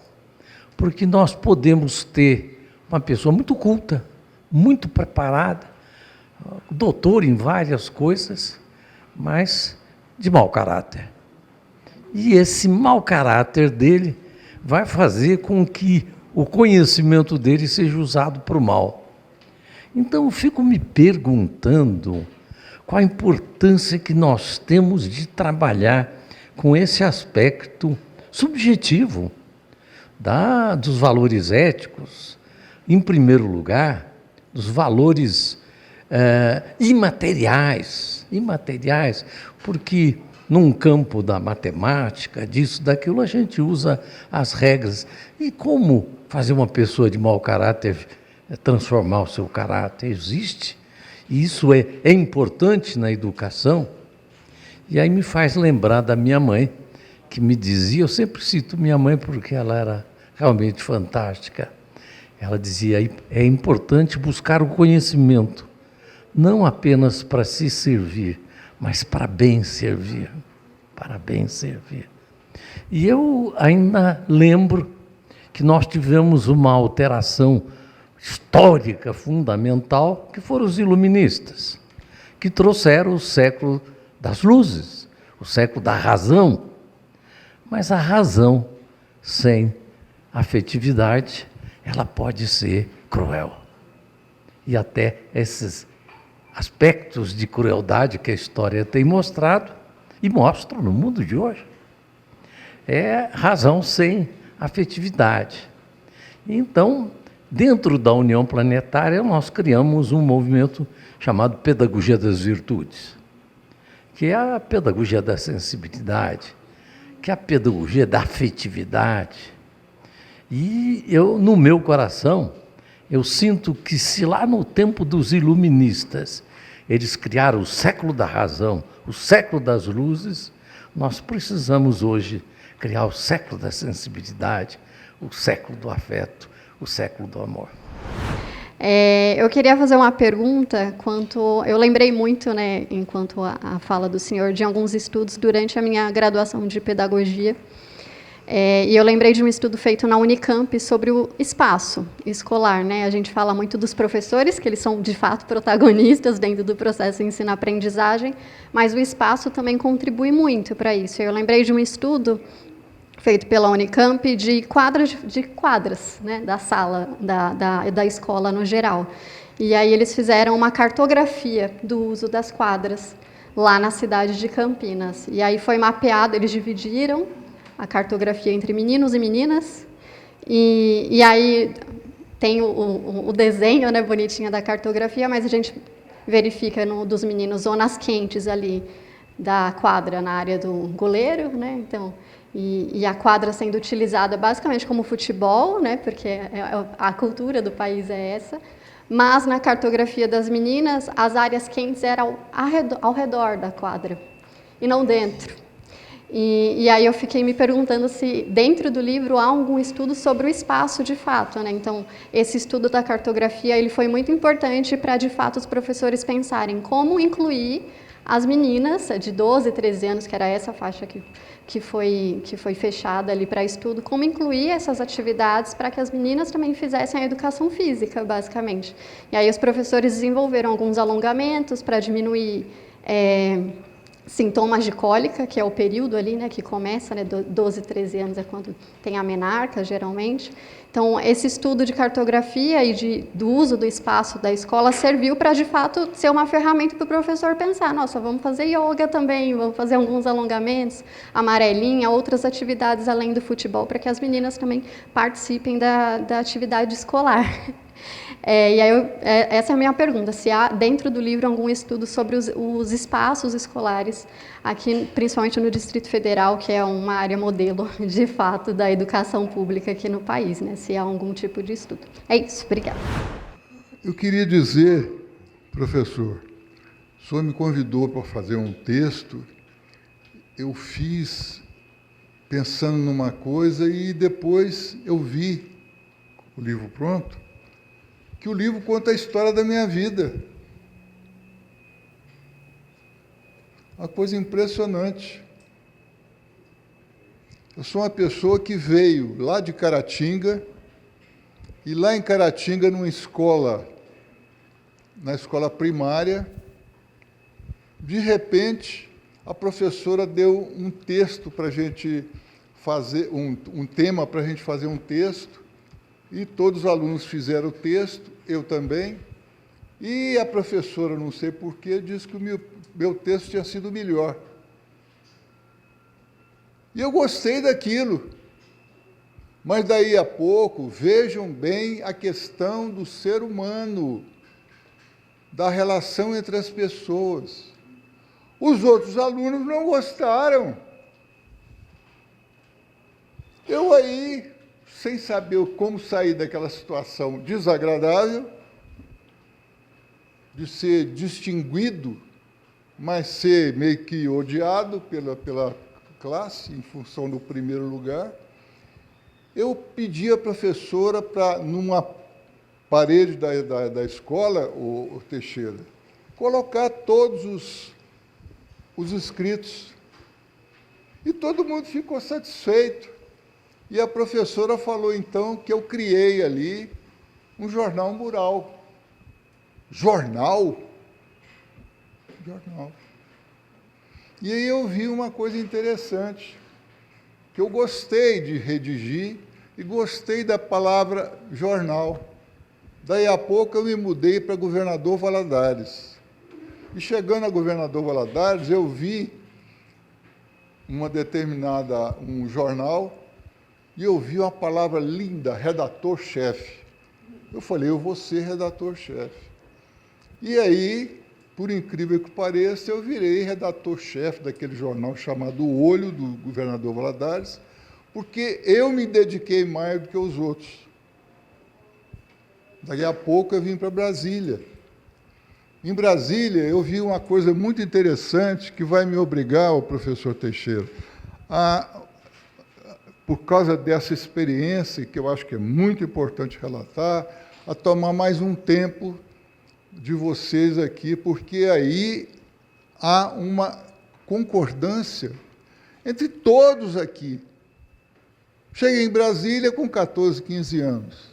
porque nós podemos ter uma pessoa muito culta, muito preparada, doutor em várias coisas, mas de mau caráter. E esse mau caráter dele vai fazer com que o conhecimento dele seja usado para o mal. Então, eu fico me perguntando qual a importância que nós temos de trabalhar com esse aspecto subjetivo dos valores éticos, em primeiro lugar, dos valores imateriais, porque num campo da matemática, disso, daquilo, a gente usa as regras. E como fazer uma pessoa de mau caráter transformar o seu caráter? Existe. E isso é importante na educação. E aí me faz lembrar da minha mãe, que me dizia, eu sempre cito minha mãe porque ela era realmente fantástica. Ela dizia, é importante buscar o conhecimento, não apenas para se servir, mas para bem servir, para bem servir. E eu ainda lembro que nós tivemos uma alteração histórica fundamental, que foram os iluministas, que trouxeram o século das luzes, o século da razão. Mas a razão sem afetividade, ela pode ser cruel. E até esses aspectos de crueldade que a história tem mostrado, e mostra no mundo de hoje, é razão sem afetividade. Então, dentro da União Planetária, nós criamos um movimento chamado Pedagogia das Virtudes, que é a pedagogia da sensibilidade, que é a pedagogia da afetividade. E eu, no meu coração, eu sinto que se lá no tempo dos iluministas eles criaram o século da razão, o século das luzes, nós precisamos hoje criar o século da sensibilidade, o século do afeto, o século do amor. Eu queria fazer uma pergunta eu lembrei muito, né, enquanto a fala do senhor, de alguns estudos durante a minha graduação de pedagogia. E eu lembrei de um estudo feito na Unicamp sobre o espaço escolar, né? A gente fala muito dos professores, que eles são, de fato, protagonistas dentro do processo de ensino-aprendizagem, mas o espaço também contribui muito para isso. Eu lembrei de um estudo feito pela Unicamp de quadras, né, da sala, da escola no geral. E aí eles fizeram uma cartografia do uso das quadras lá na cidade de Campinas. E aí foi mapeado, eles dividiram a cartografia entre meninos e meninas, e aí tem o desenho, né, bonitinho da cartografia, mas a gente verifica dos meninos zonas quentes ali da quadra, na área do goleiro, né, então, e a quadra sendo utilizada basicamente como futebol, né, porque a cultura do país é essa, mas na cartografia das meninas, as áreas quentes eram ao redor da quadra, e não dentro. E aí eu fiquei me perguntando se dentro do livro há algum estudo sobre o espaço de fato, né? Então, esse estudo da cartografia ele foi muito importante para, de fato, os professores pensarem como incluir as meninas de 12, 13 anos, que era essa faixa que foi fechada ali para estudo, como incluir essas atividades para que as meninas também fizessem a educação física, basicamente. E aí os professores desenvolveram alguns alongamentos para diminuir sintomas de cólica, que é o período ali, né, que começa, né, 12, 13 anos é quando tem a menarca, geralmente. Então, esse estudo de cartografia e do uso do espaço da escola serviu para, de fato, ser uma ferramenta para o professor pensar, nossa, vamos fazer yoga também, vamos fazer alguns alongamentos, amarelinha, outras atividades além do futebol, para que as meninas também participem da atividade escolar. E aí essa é a minha pergunta, se há dentro do livro algum estudo sobre os espaços escolares, aqui principalmente no Distrito Federal, que é uma área modelo, de fato, da educação pública aqui no país, né? Se há algum tipo de estudo. É isso, obrigada. Eu queria dizer, professor, o senhor me convidou para fazer um texto, eu fiz pensando numa coisa e depois eu vi o livro pronto, que o livro conta a história da minha vida. Uma coisa impressionante. Eu sou uma pessoa que veio lá de Caratinga, e lá em Caratinga, na escola primária, de repente, a professora deu um texto para a gente fazer, um tema para a gente fazer um texto, e todos os alunos fizeram o texto, eu também, e a professora, não sei porquê, disse que o meu texto tinha sido melhor. E eu gostei daquilo. Mas daí a pouco, vejam bem a questão do ser humano, da relação entre as pessoas. Os outros alunos não gostaram. Eu aí, sem saber como sair daquela situação desagradável, de ser distinguido, mas ser meio que odiado pela classe, em função do primeiro lugar, eu pedi à professora para, numa parede da escola, o Teixeira, colocar todos os inscritos. E todo mundo ficou satisfeito. E a professora falou, então, que eu criei ali um jornal mural. Jornal? Jornal. E aí eu vi uma coisa interessante, que eu gostei de redigir e gostei da palavra jornal. Daí a pouco eu me mudei para Governador Valadares. E chegando a Governador Valadares, eu vi um jornal, e eu vi uma palavra linda, redator-chefe. Eu falei, eu vou ser redator-chefe. E aí, por incrível que pareça, eu virei redator-chefe daquele jornal chamado O Olho, do Governador Valadares, porque eu me dediquei mais do que os outros. Daqui a pouco eu vim para Brasília. Em Brasília, eu vi uma coisa muito interessante que vai me obrigar, o professor Teixeira, por causa dessa experiência, que eu acho que é muito importante relatar, a tomar mais um tempo de vocês aqui, porque aí há uma concordância entre todos aqui. Cheguei em Brasília com 14, 15 anos.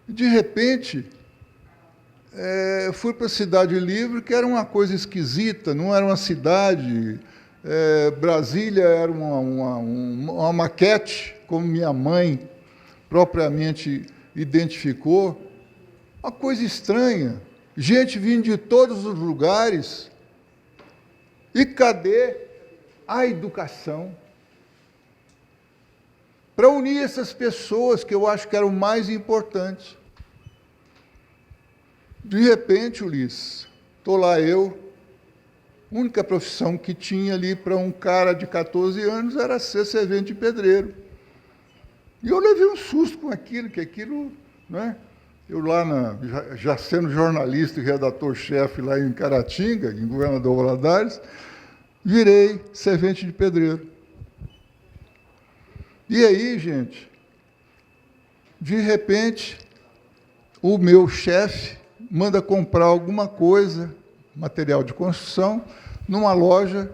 De repente, fui para a Cidade Livre, que era uma coisa esquisita, não era uma cidade. Brasília era uma maquete, como minha mãe propriamente identificou. Uma coisa estranha. Gente vindo de todos os lugares. E cadê a educação? Para unir essas pessoas, que eu acho que era o mais importante. De repente, Ulisses, estou lá eu, a única profissão que tinha ali para um cara de 14 anos era ser servente de pedreiro. E eu levei um susto com aquilo, né? Eu lá, já sendo jornalista e redator-chefe lá em Caratinga, em Governador Valadares, virei servente de pedreiro. E aí, gente, de repente, o meu chefe manda comprar alguma coisa, material de construção, numa loja,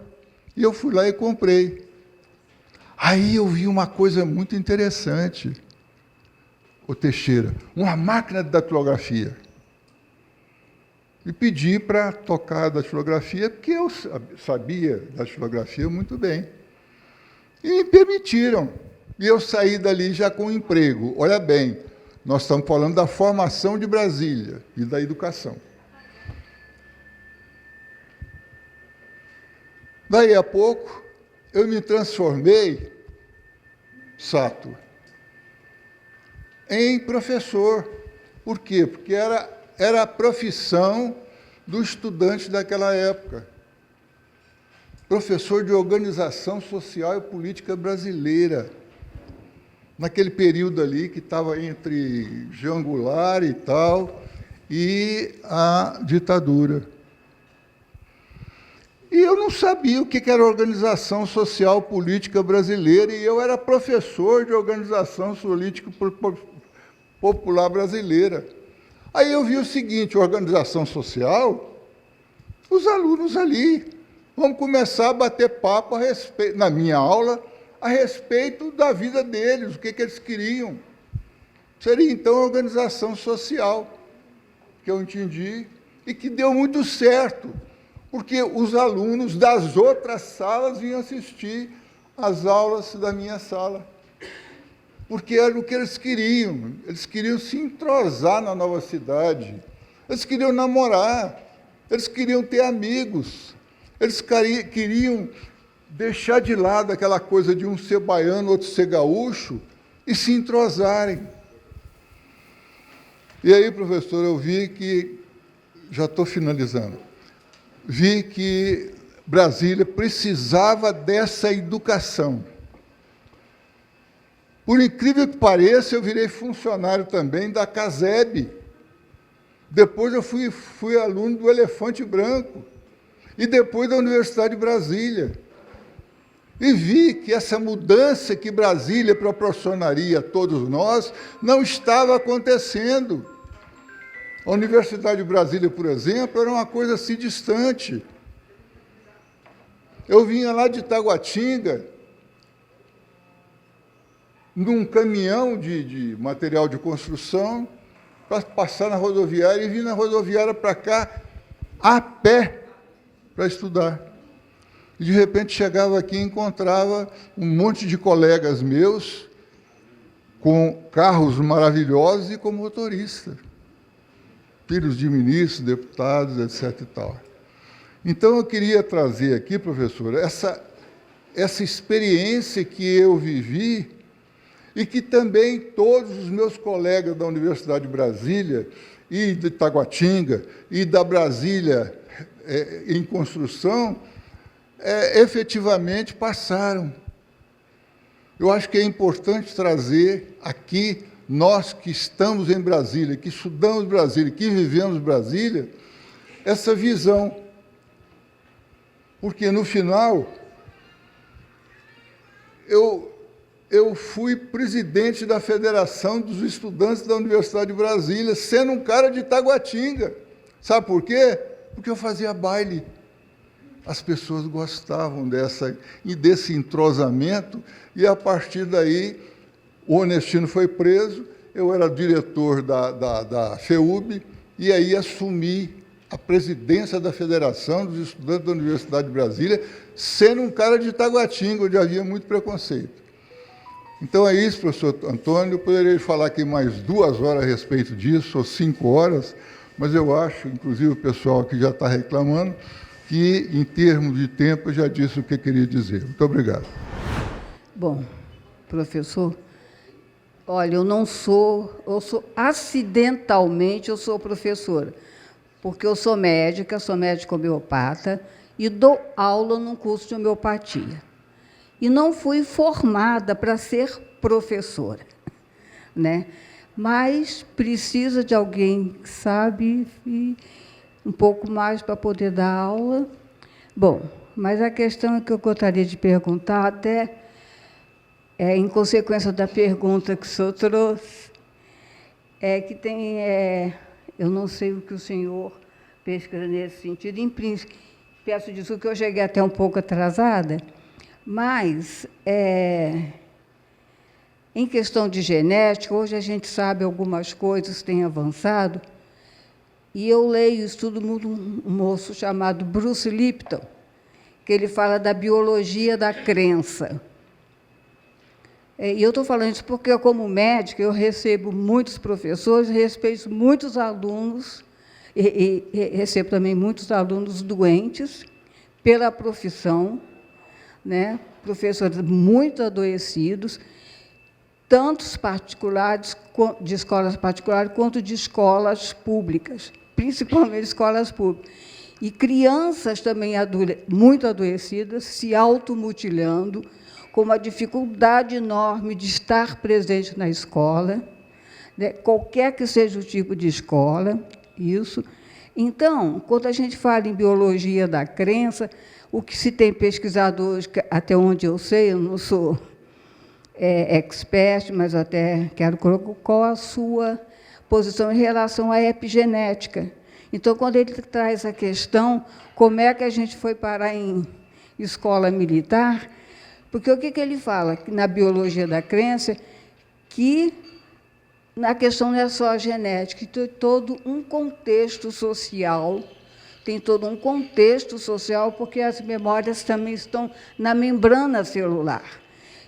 e eu fui lá e comprei. Aí eu vi uma coisa muito interessante, o Teixeira, uma máquina de datilografia. E pedi para tocar a datilografia, porque eu sabia datilografia muito bem. E me permitiram. E eu saí dali já com um emprego. Olha bem, nós estamos falando da formação de Brasília e da educação. Daí a pouco, eu me transformei, Sato, em professor. Por quê? Porque era a profissão do estudante daquela época. Professor de Organização Social e Política Brasileira. Naquele período ali que estava entre João Goulart e tal, e a ditadura. E eu não sabia o que era Organização Social Política Brasileira, e eu era professor de Organização Política Popular Brasileira. Aí eu vi o seguinte, organização social, os alunos ali, vamos começar a bater papo a respeito, na minha aula, a respeito da vida deles, o que eles queriam. Seria, então, a organização social, que eu entendi, e que deu muito certo, porque os alunos das outras salas vinham assistir às aulas da minha sala. Porque era o que eles queriam se entrosar na nova cidade, eles queriam namorar, eles queriam ter amigos, eles queriam deixar de lado aquela coisa de um ser baiano, outro ser gaúcho, e se entrosarem. E aí, professor, eu vi que, já estou finalizando, vi que Brasília precisava dessa educação. Por incrível que pareça, eu virei funcionário também da CASEB. Depois eu fui aluno do Elefante Branco. E depois da Universidade de Brasília. E vi que essa mudança que Brasília proporcionaria a todos nós não estava acontecendo. A Universidade de Brasília, por exemplo, era uma coisa assim distante. Eu vinha lá de Taguatinga, num caminhão de material de construção, para passar na rodoviária, e vim na rodoviária para cá, a pé, para estudar. E, de repente, chegava aqui e encontrava um monte de colegas meus com carros maravilhosos e com motorista. Filhos de ministros, deputados, etc. e tal. Então, eu queria trazer aqui, professora, essa experiência que eu vivi e que também todos os meus colegas da Universidade de Brasília e de Taguatinga e da Brasília em construção efetivamente passaram. Eu acho que é importante trazer aqui, nós que estamos em Brasília, que estudamos Brasília, que vivemos Brasília, essa visão. Porque, no final, eu fui presidente da Federação dos Estudantes da Universidade de Brasília, sendo um cara de Taguatinga. Sabe por quê? Porque eu fazia baile. As pessoas gostavam desse entrosamento, e, a partir daí, o Onestino foi preso, eu era diretor da FEUB, e aí assumi a presidência da Federação dos Estudantes da Universidade de Brasília, sendo um cara de Taguatinga, onde havia muito preconceito. Então é isso, professor Antônio. Eu poderia falar aqui mais 2 horas a respeito disso, ou 5 horas, mas eu acho, inclusive o pessoal que já está reclamando, que, em termos de tempo, eu já disse o que eu queria dizer. Muito obrigado. Bom, professor, olha, eu sou acidentalmente, eu sou professora, porque eu sou médica homeopata e dou aula num curso de homeopatia. E não fui formada para ser professora, né? Mas precisa de alguém que sabe um pouco mais para poder dar aula. Bom, mas a questão que eu gostaria de perguntar, até em consequência da pergunta que o senhor trouxe, é que tem, eu não sei o que o senhor pesquisa nesse sentido, em princípio, peço desculpa que eu cheguei até um pouco atrasada, mas, em questão de genética, hoje a gente sabe algumas coisas, tem avançado, e eu leio, estudo muito um moço chamado Bruce Lipton, que ele fala da biologia da crença. E eu estou falando isso porque, eu, como médica, eu recebo muitos professores, respeito muitos alunos, e recebo também muitos alunos doentes pela profissão, né? Professores muito adoecidos, tantos particulares, de escolas particulares, quanto de escolas públicas, principalmente escolas públicas. E crianças também muito adoecidas, se automutilando, com uma dificuldade enorme de estar presente na escola, né? Qualquer que seja o tipo de escola, isso. Então, quando a gente fala em biologia da crença, o que se tem pesquisado hoje, até onde eu sei, eu não sou expert, mas até quero colocar qual a sua posição em relação à epigenética. Então, quando ele traz a questão, como é que a gente foi parar em escola militar, porque o que ele fala na biologia da crença, que na questão não é só a genética, tem todo um contexto social, porque as memórias também estão na membrana celular.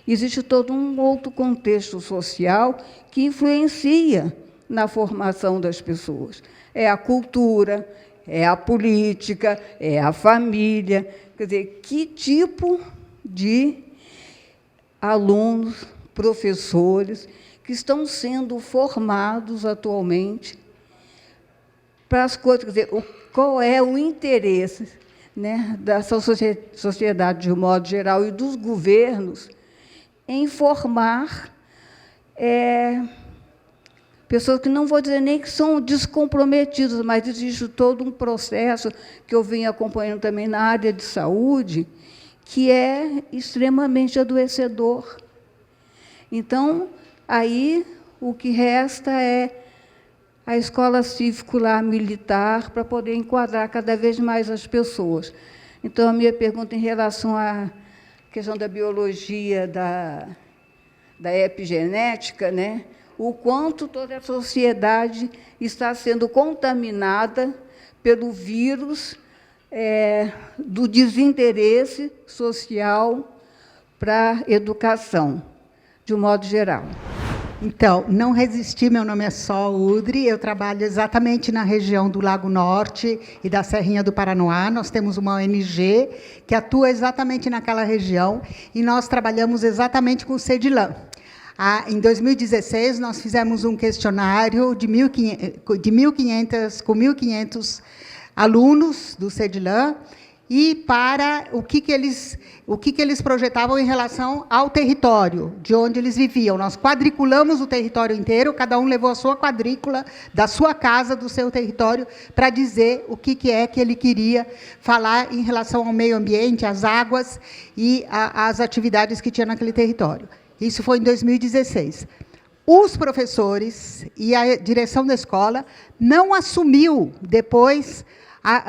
Existe todo um outro contexto social que influencia na formação das pessoas. É a cultura, é a política, é a família. Quer dizer, que tipo de alunos, professores, que estão sendo formados atualmente para as coisas. Quer dizer, qual é o interesse, né, dessa sociedade, de um modo geral, e dos governos em formar pessoas que não vou dizer nem que são descomprometidas, mas existe todo um processo que eu venho acompanhando também na área de saúde, que é extremamente adoecedor. Então, aí, o que resta é a escola cívico-militar para poder enquadrar cada vez mais as pessoas. Então, a minha pergunta em relação à questão da biologia, da epigenética, né? O quanto toda a sociedade está sendo contaminada pelo vírus do desinteresse social para a educação, de um modo geral. Então, não resisti, meu nome é Sol Udri, eu trabalho exatamente na região do Lago Norte e da Serrinha do Paranoá. Nós temos uma ONG que atua exatamente naquela região e nós trabalhamos exatamente com o CEDILAM. Em 2016, nós fizemos um questionário de 1.500 alunos do CEDILAM e para o que eles projetavam em relação ao território, de onde eles viviam. Nós quadriculamos o território inteiro, cada um levou a sua quadrícula da sua casa, do seu território, para dizer o que é que ele queria falar em relação ao meio ambiente, às águas e às atividades que tinha naquele território. Isso foi em 2016. Os professores e a direção da escola não assumiu depois.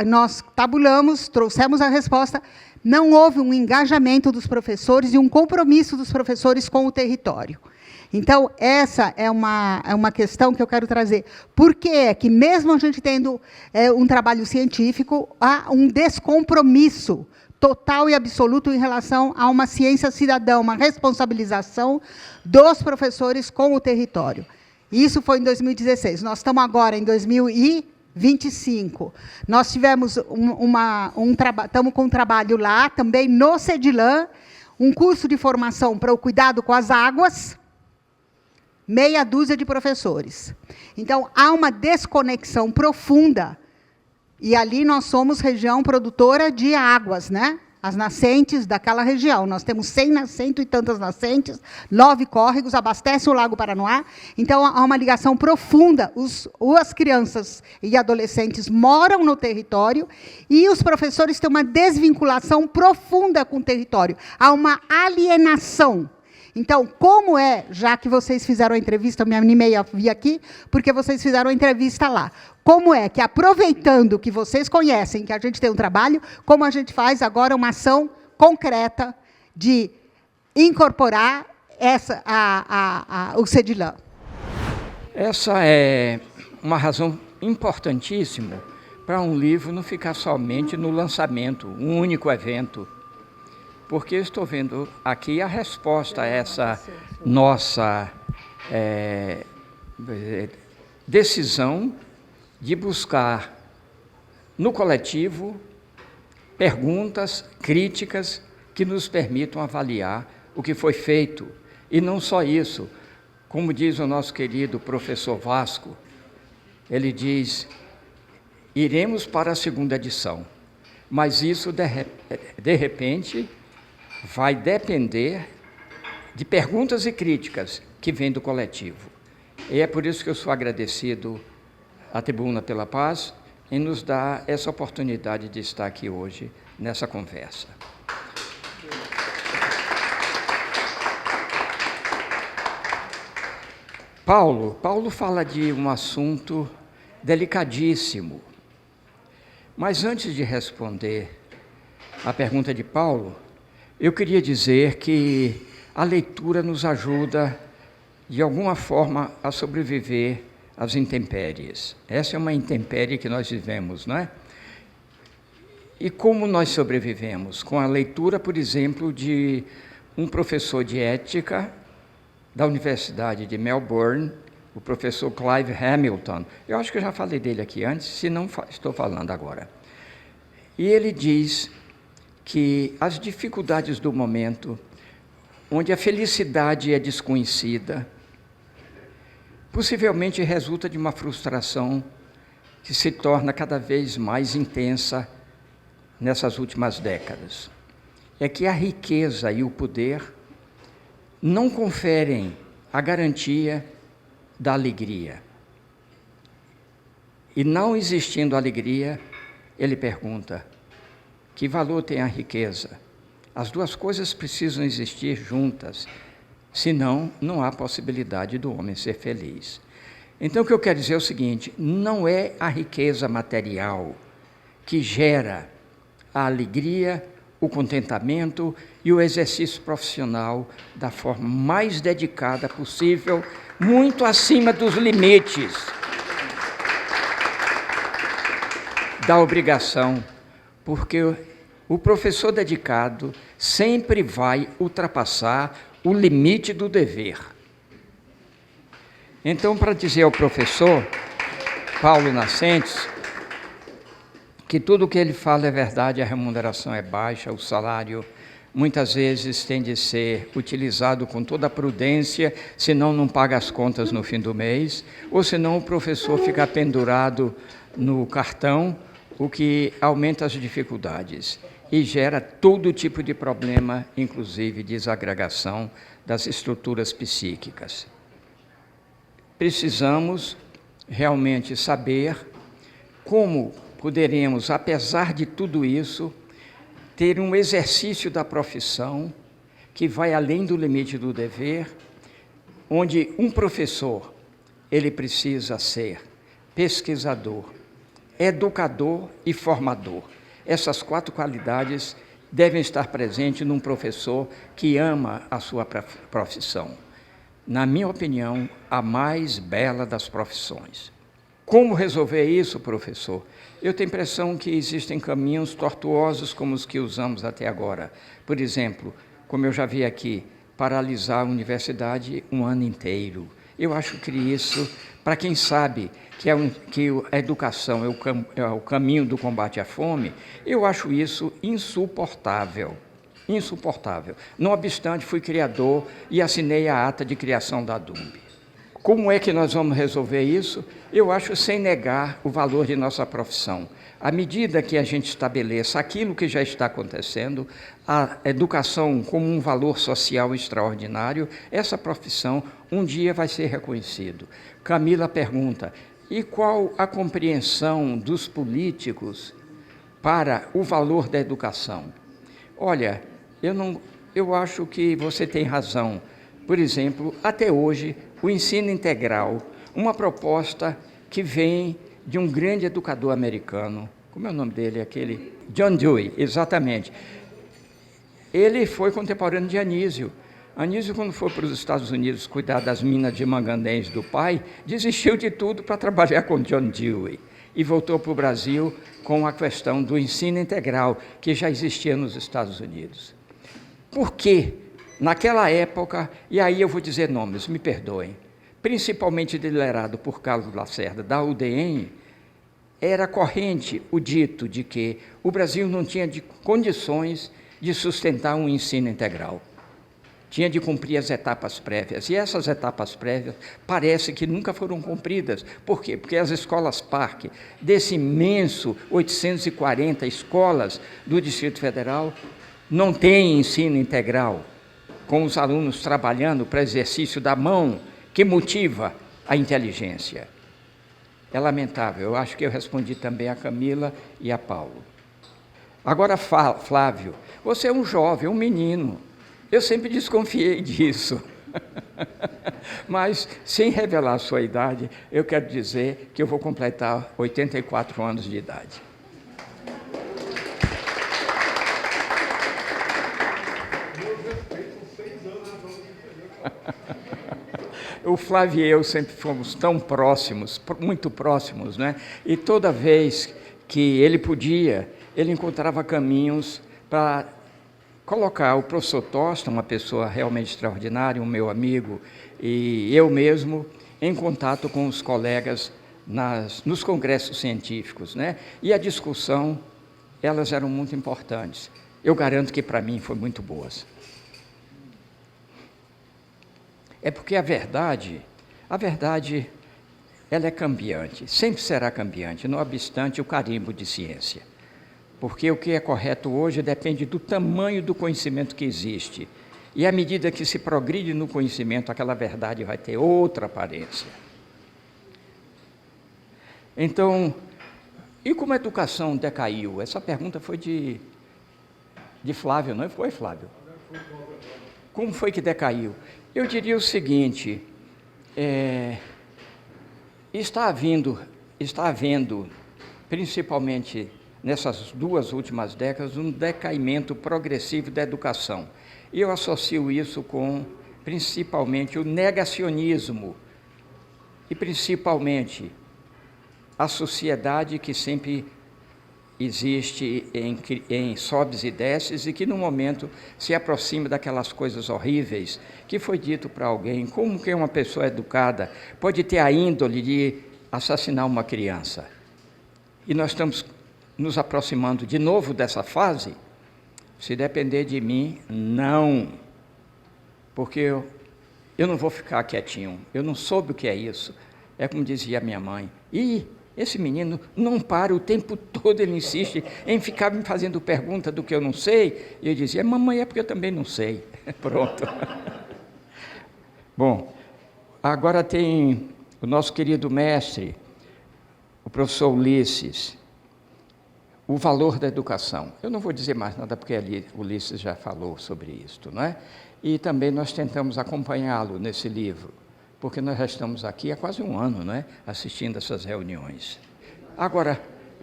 Nós tabulamos, trouxemos a resposta, não houve um engajamento dos professores e um compromisso dos professores com o território. Então, essa é uma questão que eu quero trazer. Por que é que, mesmo a gente tendo um trabalho científico, há um descompromisso total e absoluto em relação a uma ciência cidadã, uma responsabilização dos professores com o território? Isso foi em 2016. Nós estamos agora em 2025. Nós tivemos estamos com um trabalho lá, também no CEDILAM, um curso de formação para o cuidado com as águas, meia dúzia de professores. Então, há uma desconexão profunda, e ali nós somos região produtora de águas, né? As nascentes daquela região. Nós temos 100 nascentes e tantas nascentes, 9 córregos, abastecem o Lago Paranoá. Então, há uma ligação profunda. As crianças e adolescentes moram no território e os professores têm uma desvinculação profunda com o território. Há uma alienação. Então, como já que vocês fizeram a entrevista, eu me animei a vir aqui, porque vocês fizeram a entrevista lá. Como é que, aproveitando que vocês conhecem, que a gente tem um trabalho, como a gente faz agora uma ação concreta de incorporar o CEDILAM? Essa é uma razão importantíssima para um livro não ficar somente no lançamento, um único evento. Porque eu estou vendo aqui a resposta a essa nossa decisão de buscar no coletivo perguntas, críticas que nos permitam avaliar o que foi feito. E não só isso, como diz o nosso querido professor Vasco, ele diz, iremos para a segunda edição, mas isso, de repente, vai depender de perguntas e críticas que vêm do coletivo. E é por isso que eu sou agradecido à Tribuna pela Paz em nos dar essa oportunidade de estar aqui hoje nessa conversa. Paulo fala de um assunto delicadíssimo. Mas antes de responder a pergunta de Paulo, eu queria dizer que a leitura nos ajuda, de alguma forma, a sobreviver às intempéries. Essa é uma intempérie que nós vivemos, não é? E como nós sobrevivemos? Com a leitura, por exemplo, de um professor de ética da Universidade de Melbourne, o professor Clive Hamilton. Eu acho que eu já falei dele aqui antes, se não estou falando agora. E ele diz que as dificuldades do momento, onde a felicidade é desconhecida, possivelmente resulta de uma frustração que se torna cada vez mais intensa nessas últimas décadas. É que a riqueza e o poder não conferem a garantia da alegria. E não existindo alegria, ele pergunta: que valor tem a riqueza? As duas coisas precisam existir juntas, senão não há possibilidade do homem ser feliz. Então, o que eu quero dizer é o seguinte: não é a riqueza material que gera a alegria, o contentamento e o exercício profissional da forma mais dedicada possível, muito acima dos limites da obrigação, porque o professor dedicado sempre vai ultrapassar o limite do dever. Então, para dizer ao professor Paulo Nascentes que tudo o que ele fala é verdade, a remuneração é baixa, o salário muitas vezes tem de ser utilizado com toda a prudência, senão não paga as contas no fim do mês, ou senão o professor fica pendurado no cartão, o que aumenta as dificuldades e gera todo tipo de problema, inclusive desagregação das estruturas psíquicas. Precisamos realmente saber como poderemos, apesar de tudo isso, ter um exercício da profissão que vai além do limite do dever, onde um professor, ele precisa ser pesquisador, educador e formador. Essas 4 qualidades devem estar presentes num professor que ama a sua profissão. Na minha opinião, a mais bela das profissões. Como resolver isso, professor? Eu tenho a impressão que existem caminhos tortuosos como os que usamos até agora. Por exemplo, como eu já vi aqui, paralisar a universidade um ano inteiro. Eu acho que isso, para quem sabe que a educação é o caminho do combate à fome, eu acho isso insuportável. Insuportável. Não obstante, fui criador e assinei a ata de criação da DUMB. Como é que nós vamos resolver isso? Eu acho sem negar o valor de nossa profissão. À medida que a gente estabeleça aquilo que já está acontecendo, a educação como um valor social extraordinário, essa profissão um dia vai ser reconhecido. Camila pergunta: e qual a compreensão dos políticos para o valor da educação? Olha, eu acho que você tem razão. Por exemplo, até hoje, o ensino integral, uma proposta que vem de um grande educador americano, como é o nome dele, aquele? John Dewey, exatamente. Ele foi contemporâneo de Anísio. Anísio, quando foi para os Estados Unidos cuidar das minas de manganês do pai, desistiu de tudo para trabalhar com John Dewey e voltou para o Brasil com a questão do ensino integral, que já existia nos Estados Unidos. Por quê? Naquela época, e aí eu vou dizer nomes, me perdoem, principalmente liderado por Carlos Lacerda, da UDN, era corrente o dito de que o Brasil não tinha condições de sustentar um ensino integral. Tinha de cumprir as etapas prévias, e essas etapas prévias parece que nunca foram cumpridas. Por quê? Porque as escolas parque, desse imenso 840 escolas do Distrito Federal, não têm ensino integral, com os alunos trabalhando para exercício da mão, que motiva a inteligência. É lamentável, eu acho que eu respondi também a Camila e a Paulo. Agora, Flávio, você é um jovem, um menino. Eu sempre desconfiei disso. Mas, sem revelar a sua idade, eu quero dizer que eu vou completar 84 anos de idade. O Flávio e eu sempre fomos tão próximos, muito próximos, né? E toda vez que ele podia, ele encontrava caminhos para colocar o professor Tosta, uma pessoa realmente extraordinária, um meu amigo, e eu mesmo, em contato com os colegas nos congressos científicos, né? E a discussão, elas eram muito importantes. eu garanto que para mim foi muito boas. É porque a verdade, ela é cambiante, sempre será cambiante, não obstante o carimbo de ciência. Porque o que é correto hoje depende do tamanho do conhecimento que existe. E à medida que se progride no conhecimento, aquela verdade vai ter outra aparência. Então, e como a educação decaiu? Essa pergunta foi de Flávio, não foi, Flávio? Como foi que decaiu? Eu diria o seguinte, está havendo, principalmente nessas 2 últimas décadas, um decaimento progressivo da educação. E eu associo isso com, principalmente, o negacionismo e, principalmente, a sociedade que sempre existe em sobes e desces e que, no momento, se aproxima daquelas coisas horríveis que foi dito para alguém, como que uma pessoa educada pode ter a índole de assassinar uma criança. E nós estamos nos aproximando de novo dessa fase. Se depender de mim, não. Porque eu não vou ficar quietinho, eu não soube o que é isso. É como dizia a minha mãe, esse menino não para, o tempo todo ele insiste em ficar me fazendo pergunta do que eu não sei, e eu dizia, mamãe, é porque eu também não sei. Pronto. Bom, agora tem o nosso querido mestre, o professor Ulisses, o valor da educação. Eu não vou dizer mais nada, porque ali Ulisses já falou sobre isso, não é? E também nós tentamos acompanhá-lo nesse livro, porque nós já estamos aqui há quase um ano, não é? Assistindo essas reuniões. Agora,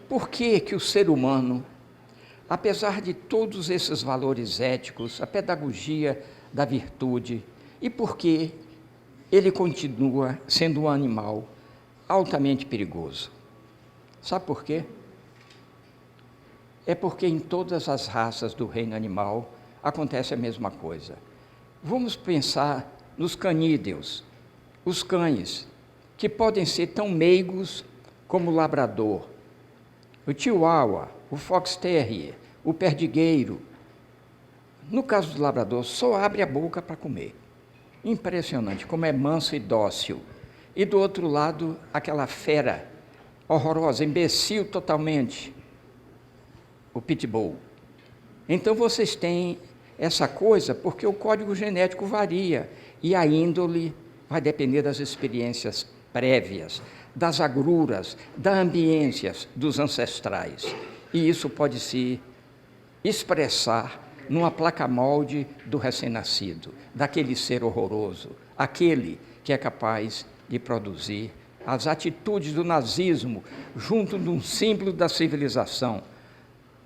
por que que o ser humano, apesar de todos esses valores éticos, a pedagogia da virtude, e por que ele continua sendo um animal altamente perigoso? Sabe por quê? É porque em todas as raças do reino animal acontece a mesma coisa. Vamos pensar nos canídeos, os cães, que podem ser tão meigos como o labrador, o chihuahua, o fox terrier, o perdigueiro. No caso do labrador, só abre a boca para comer. Impressionante como é manso e dócil. E do outro lado, aquela fera horrorosa, imbecil totalmente, o pitbull. Então vocês têm essa coisa porque o código genético varia e a índole vai depender das experiências prévias, das agruras, das ambiências dos ancestrais. E isso pode se expressar numa placa-molde do recém-nascido, daquele ser horroroso, aquele que é capaz de produzir as atitudes do nazismo junto de um símbolo da civilização.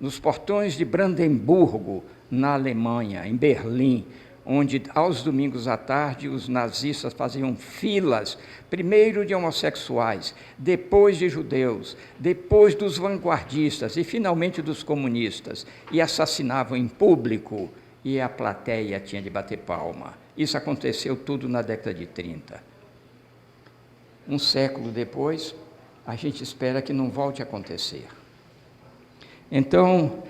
Nos portões de Brandemburgo, na Alemanha, em Berlim, onde aos domingos à tarde os nazistas faziam filas, primeiro de homossexuais, depois de judeus, depois dos vanguardistas e finalmente dos comunistas, e assassinavam em público, e a plateia tinha de bater palma. Isso aconteceu tudo na década de 30. Um século depois, a gente espera que não volte a acontecer. Então,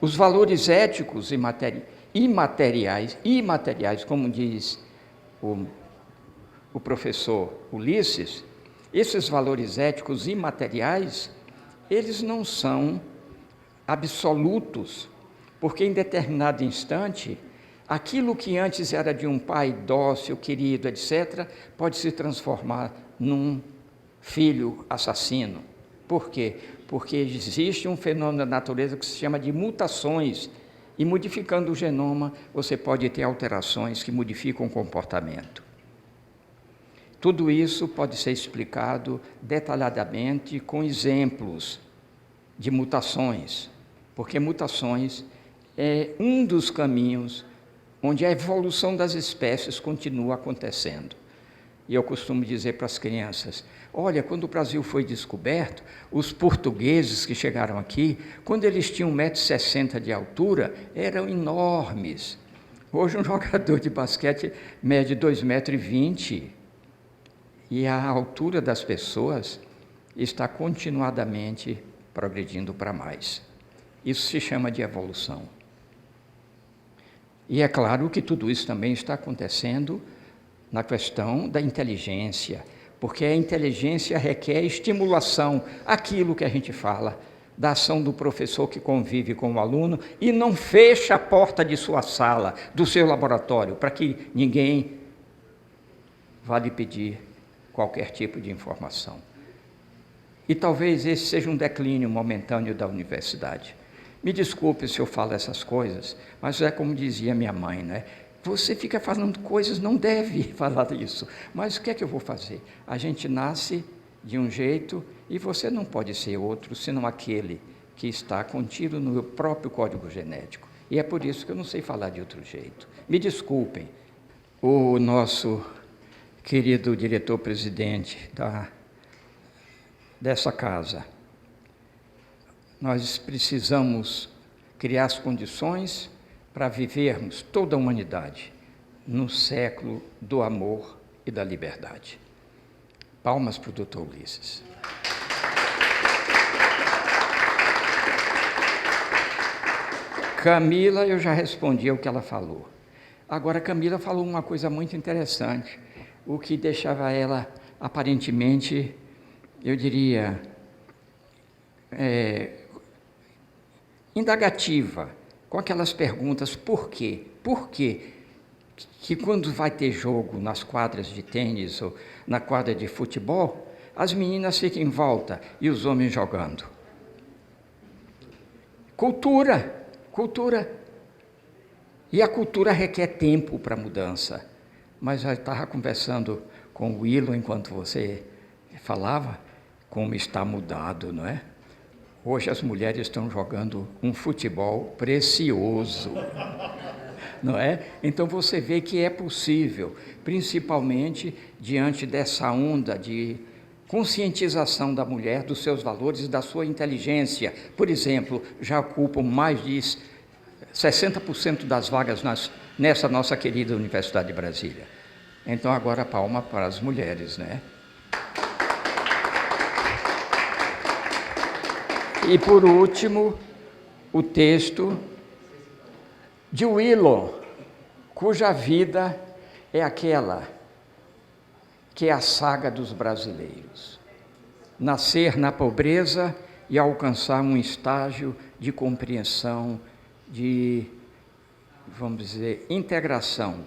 os valores éticos imateriais, como diz o professor Ulisses, esses valores éticos imateriais, eles não são absolutos, porque em determinado instante, aquilo que antes era de um pai dócil, querido, etc., pode se transformar num filho assassino. Por quê? Porque existe um fenômeno da natureza que se chama de mutações, e modificando o genoma, você pode ter alterações que modificam o comportamento. Tudo isso pode ser explicado detalhadamente com exemplos de mutações, porque mutações é um dos caminhos onde a evolução das espécies continua acontecendo. E eu costumo dizer para as crianças, olha, quando o Brasil foi descoberto, os portugueses que chegaram aqui, quando eles tinham 1,60 m de altura, eram enormes. Hoje um jogador de basquete mede 2,20 m. E a altura das pessoas está continuadamente progredindo para mais. Isso se chama de evolução. E é claro que tudo isso também está acontecendo na questão da inteligência, porque a inteligência requer estimulação, aquilo que a gente fala, da ação do professor que convive com o aluno e não fecha a porta de sua sala, do seu laboratório, para que ninguém vá lhe pedir qualquer tipo de informação. E talvez esse seja um declínio momentâneo da universidade. Me desculpe se eu falo essas coisas, mas é como dizia minha mãe, né? Você fica falando coisas, não deve falar isso. Mas o que é que eu vou fazer? A gente nasce de um jeito e você não pode ser outro, senão aquele que está contido no próprio código genético. E é por isso que eu não sei falar de outro jeito. Me desculpem. O nosso querido diretor-presidente dessa casa, nós precisamos criar as condições para vivermos toda a humanidade no século do amor e da liberdade. Palmas para o Dr. Ulisses. Camila, eu já respondi ao que ela falou. Agora, Camila falou uma coisa muito interessante, o que deixava ela, aparentemente, eu diria, indagativa, com aquelas perguntas, por quê? Por quê que quando vai ter jogo nas quadras de tênis ou na quadra de futebol, as meninas ficam em volta e os homens jogando? Cultura. E a cultura requer tempo para mudança. Mas eu estava conversando com o Willow enquanto você falava, como está mudado, não é? Hoje as mulheres estão jogando um futebol precioso, não é? Então você vê que é possível, principalmente diante dessa onda de conscientização da mulher, dos seus valores e da sua inteligência. Por exemplo, já ocupam mais de 60% das vagas nessa nossa querida Universidade de Brasília. Então agora palma para as mulheres, né? E por último, o texto de Willow, cuja vida é aquela que é a saga dos brasileiros. Nascer na pobreza e alcançar um estágio de compreensão, de, vamos dizer, integração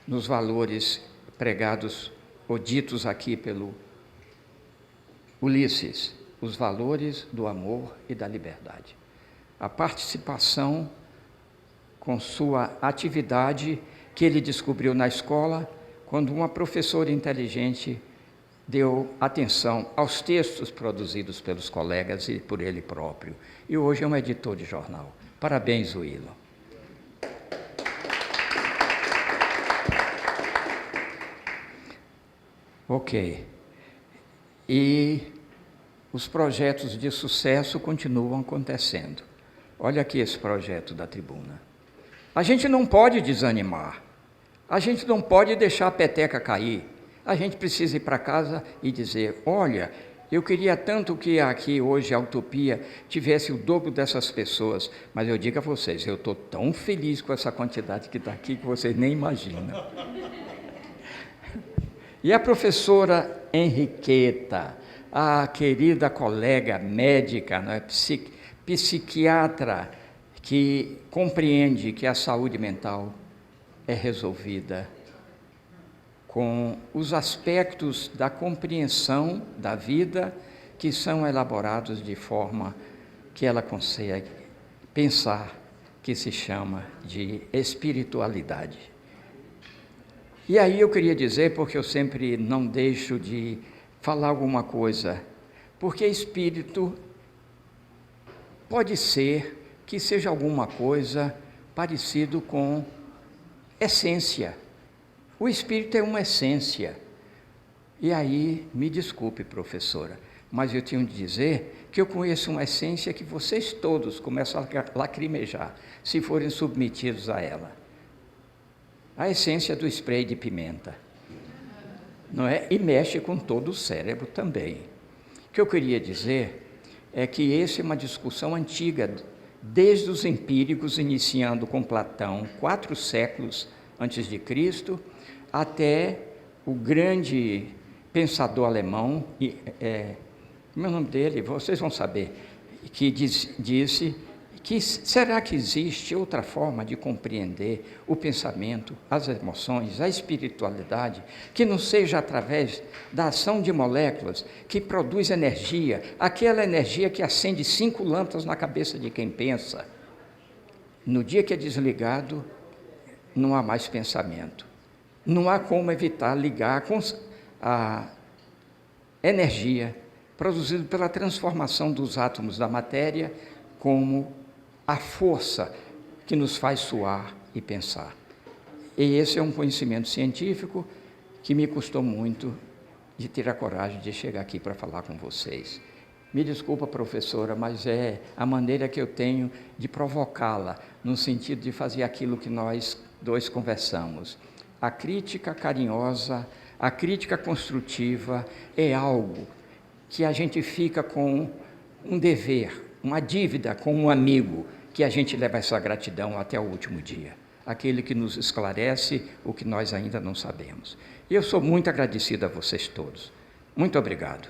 nos valores pregados ou ditos aqui pelo Ulisses, os valores do amor e da liberdade. A participação com sua atividade que ele descobriu na escola, quando uma professora inteligente deu atenção aos textos produzidos pelos colegas e por ele próprio. E hoje é um editor de jornal. Parabéns, Willow. Ok. E os projetos de sucesso continuam acontecendo. Olha aqui esse projeto da tribuna. A gente não pode desanimar. A gente não pode deixar a peteca cair. A gente precisa ir para casa e dizer, olha, eu queria tanto que aqui hoje a Utopia tivesse o dobro dessas pessoas, mas eu digo a vocês, eu estou tão feliz com essa quantidade que está aqui que vocês nem imaginam. E a professora Henriqueta, a querida colega médica, né, psiquiatra, que compreende que a saúde mental é resolvida com os aspectos da compreensão da vida que são elaborados de forma que ela consegue pensar, que se chama de espiritualidade. E aí eu queria dizer, porque eu sempre não deixo de falar alguma coisa, porque espírito pode ser que seja alguma coisa parecido com essência. O espírito é uma essência. E aí, me desculpe, professora, mas eu tenho de dizer que eu conheço uma essência que vocês todos começam a lacrimejar, se forem submetidos a ela. A essência do spray de pimenta. Não é? E mexe com todo o cérebro também. O que eu queria dizer é que essa é uma discussão antiga desde os empíricos, iniciando com Platão, 4 séculos antes de Cristo, até o grande pensador alemão, como é o nome dele? Vocês vão saber, que disse que será que existe outra forma de compreender o pensamento, as emoções, a espiritualidade, que não seja através da ação de moléculas que produz energia, aquela energia que acende 5 lâmpadas na cabeça de quem pensa. No dia que é desligado, não há mais pensamento. Não há como evitar ligar com a energia produzida pela transformação dos átomos da matéria como a força que nos faz suar e pensar. E esse é um conhecimento científico que me custou muito de ter a coragem de chegar aqui para falar com vocês. Me desculpa, professora, mas é a maneira que eu tenho de provocá-la, no sentido de fazer aquilo que nós dois conversamos. A crítica carinhosa, a crítica construtiva é algo que a gente fica com um dever, uma dívida com um amigo, que a gente leva essa gratidão até o último dia, aquele que nos esclarece o que nós ainda não sabemos. E eu sou muito agradecido a vocês todos. Muito obrigado.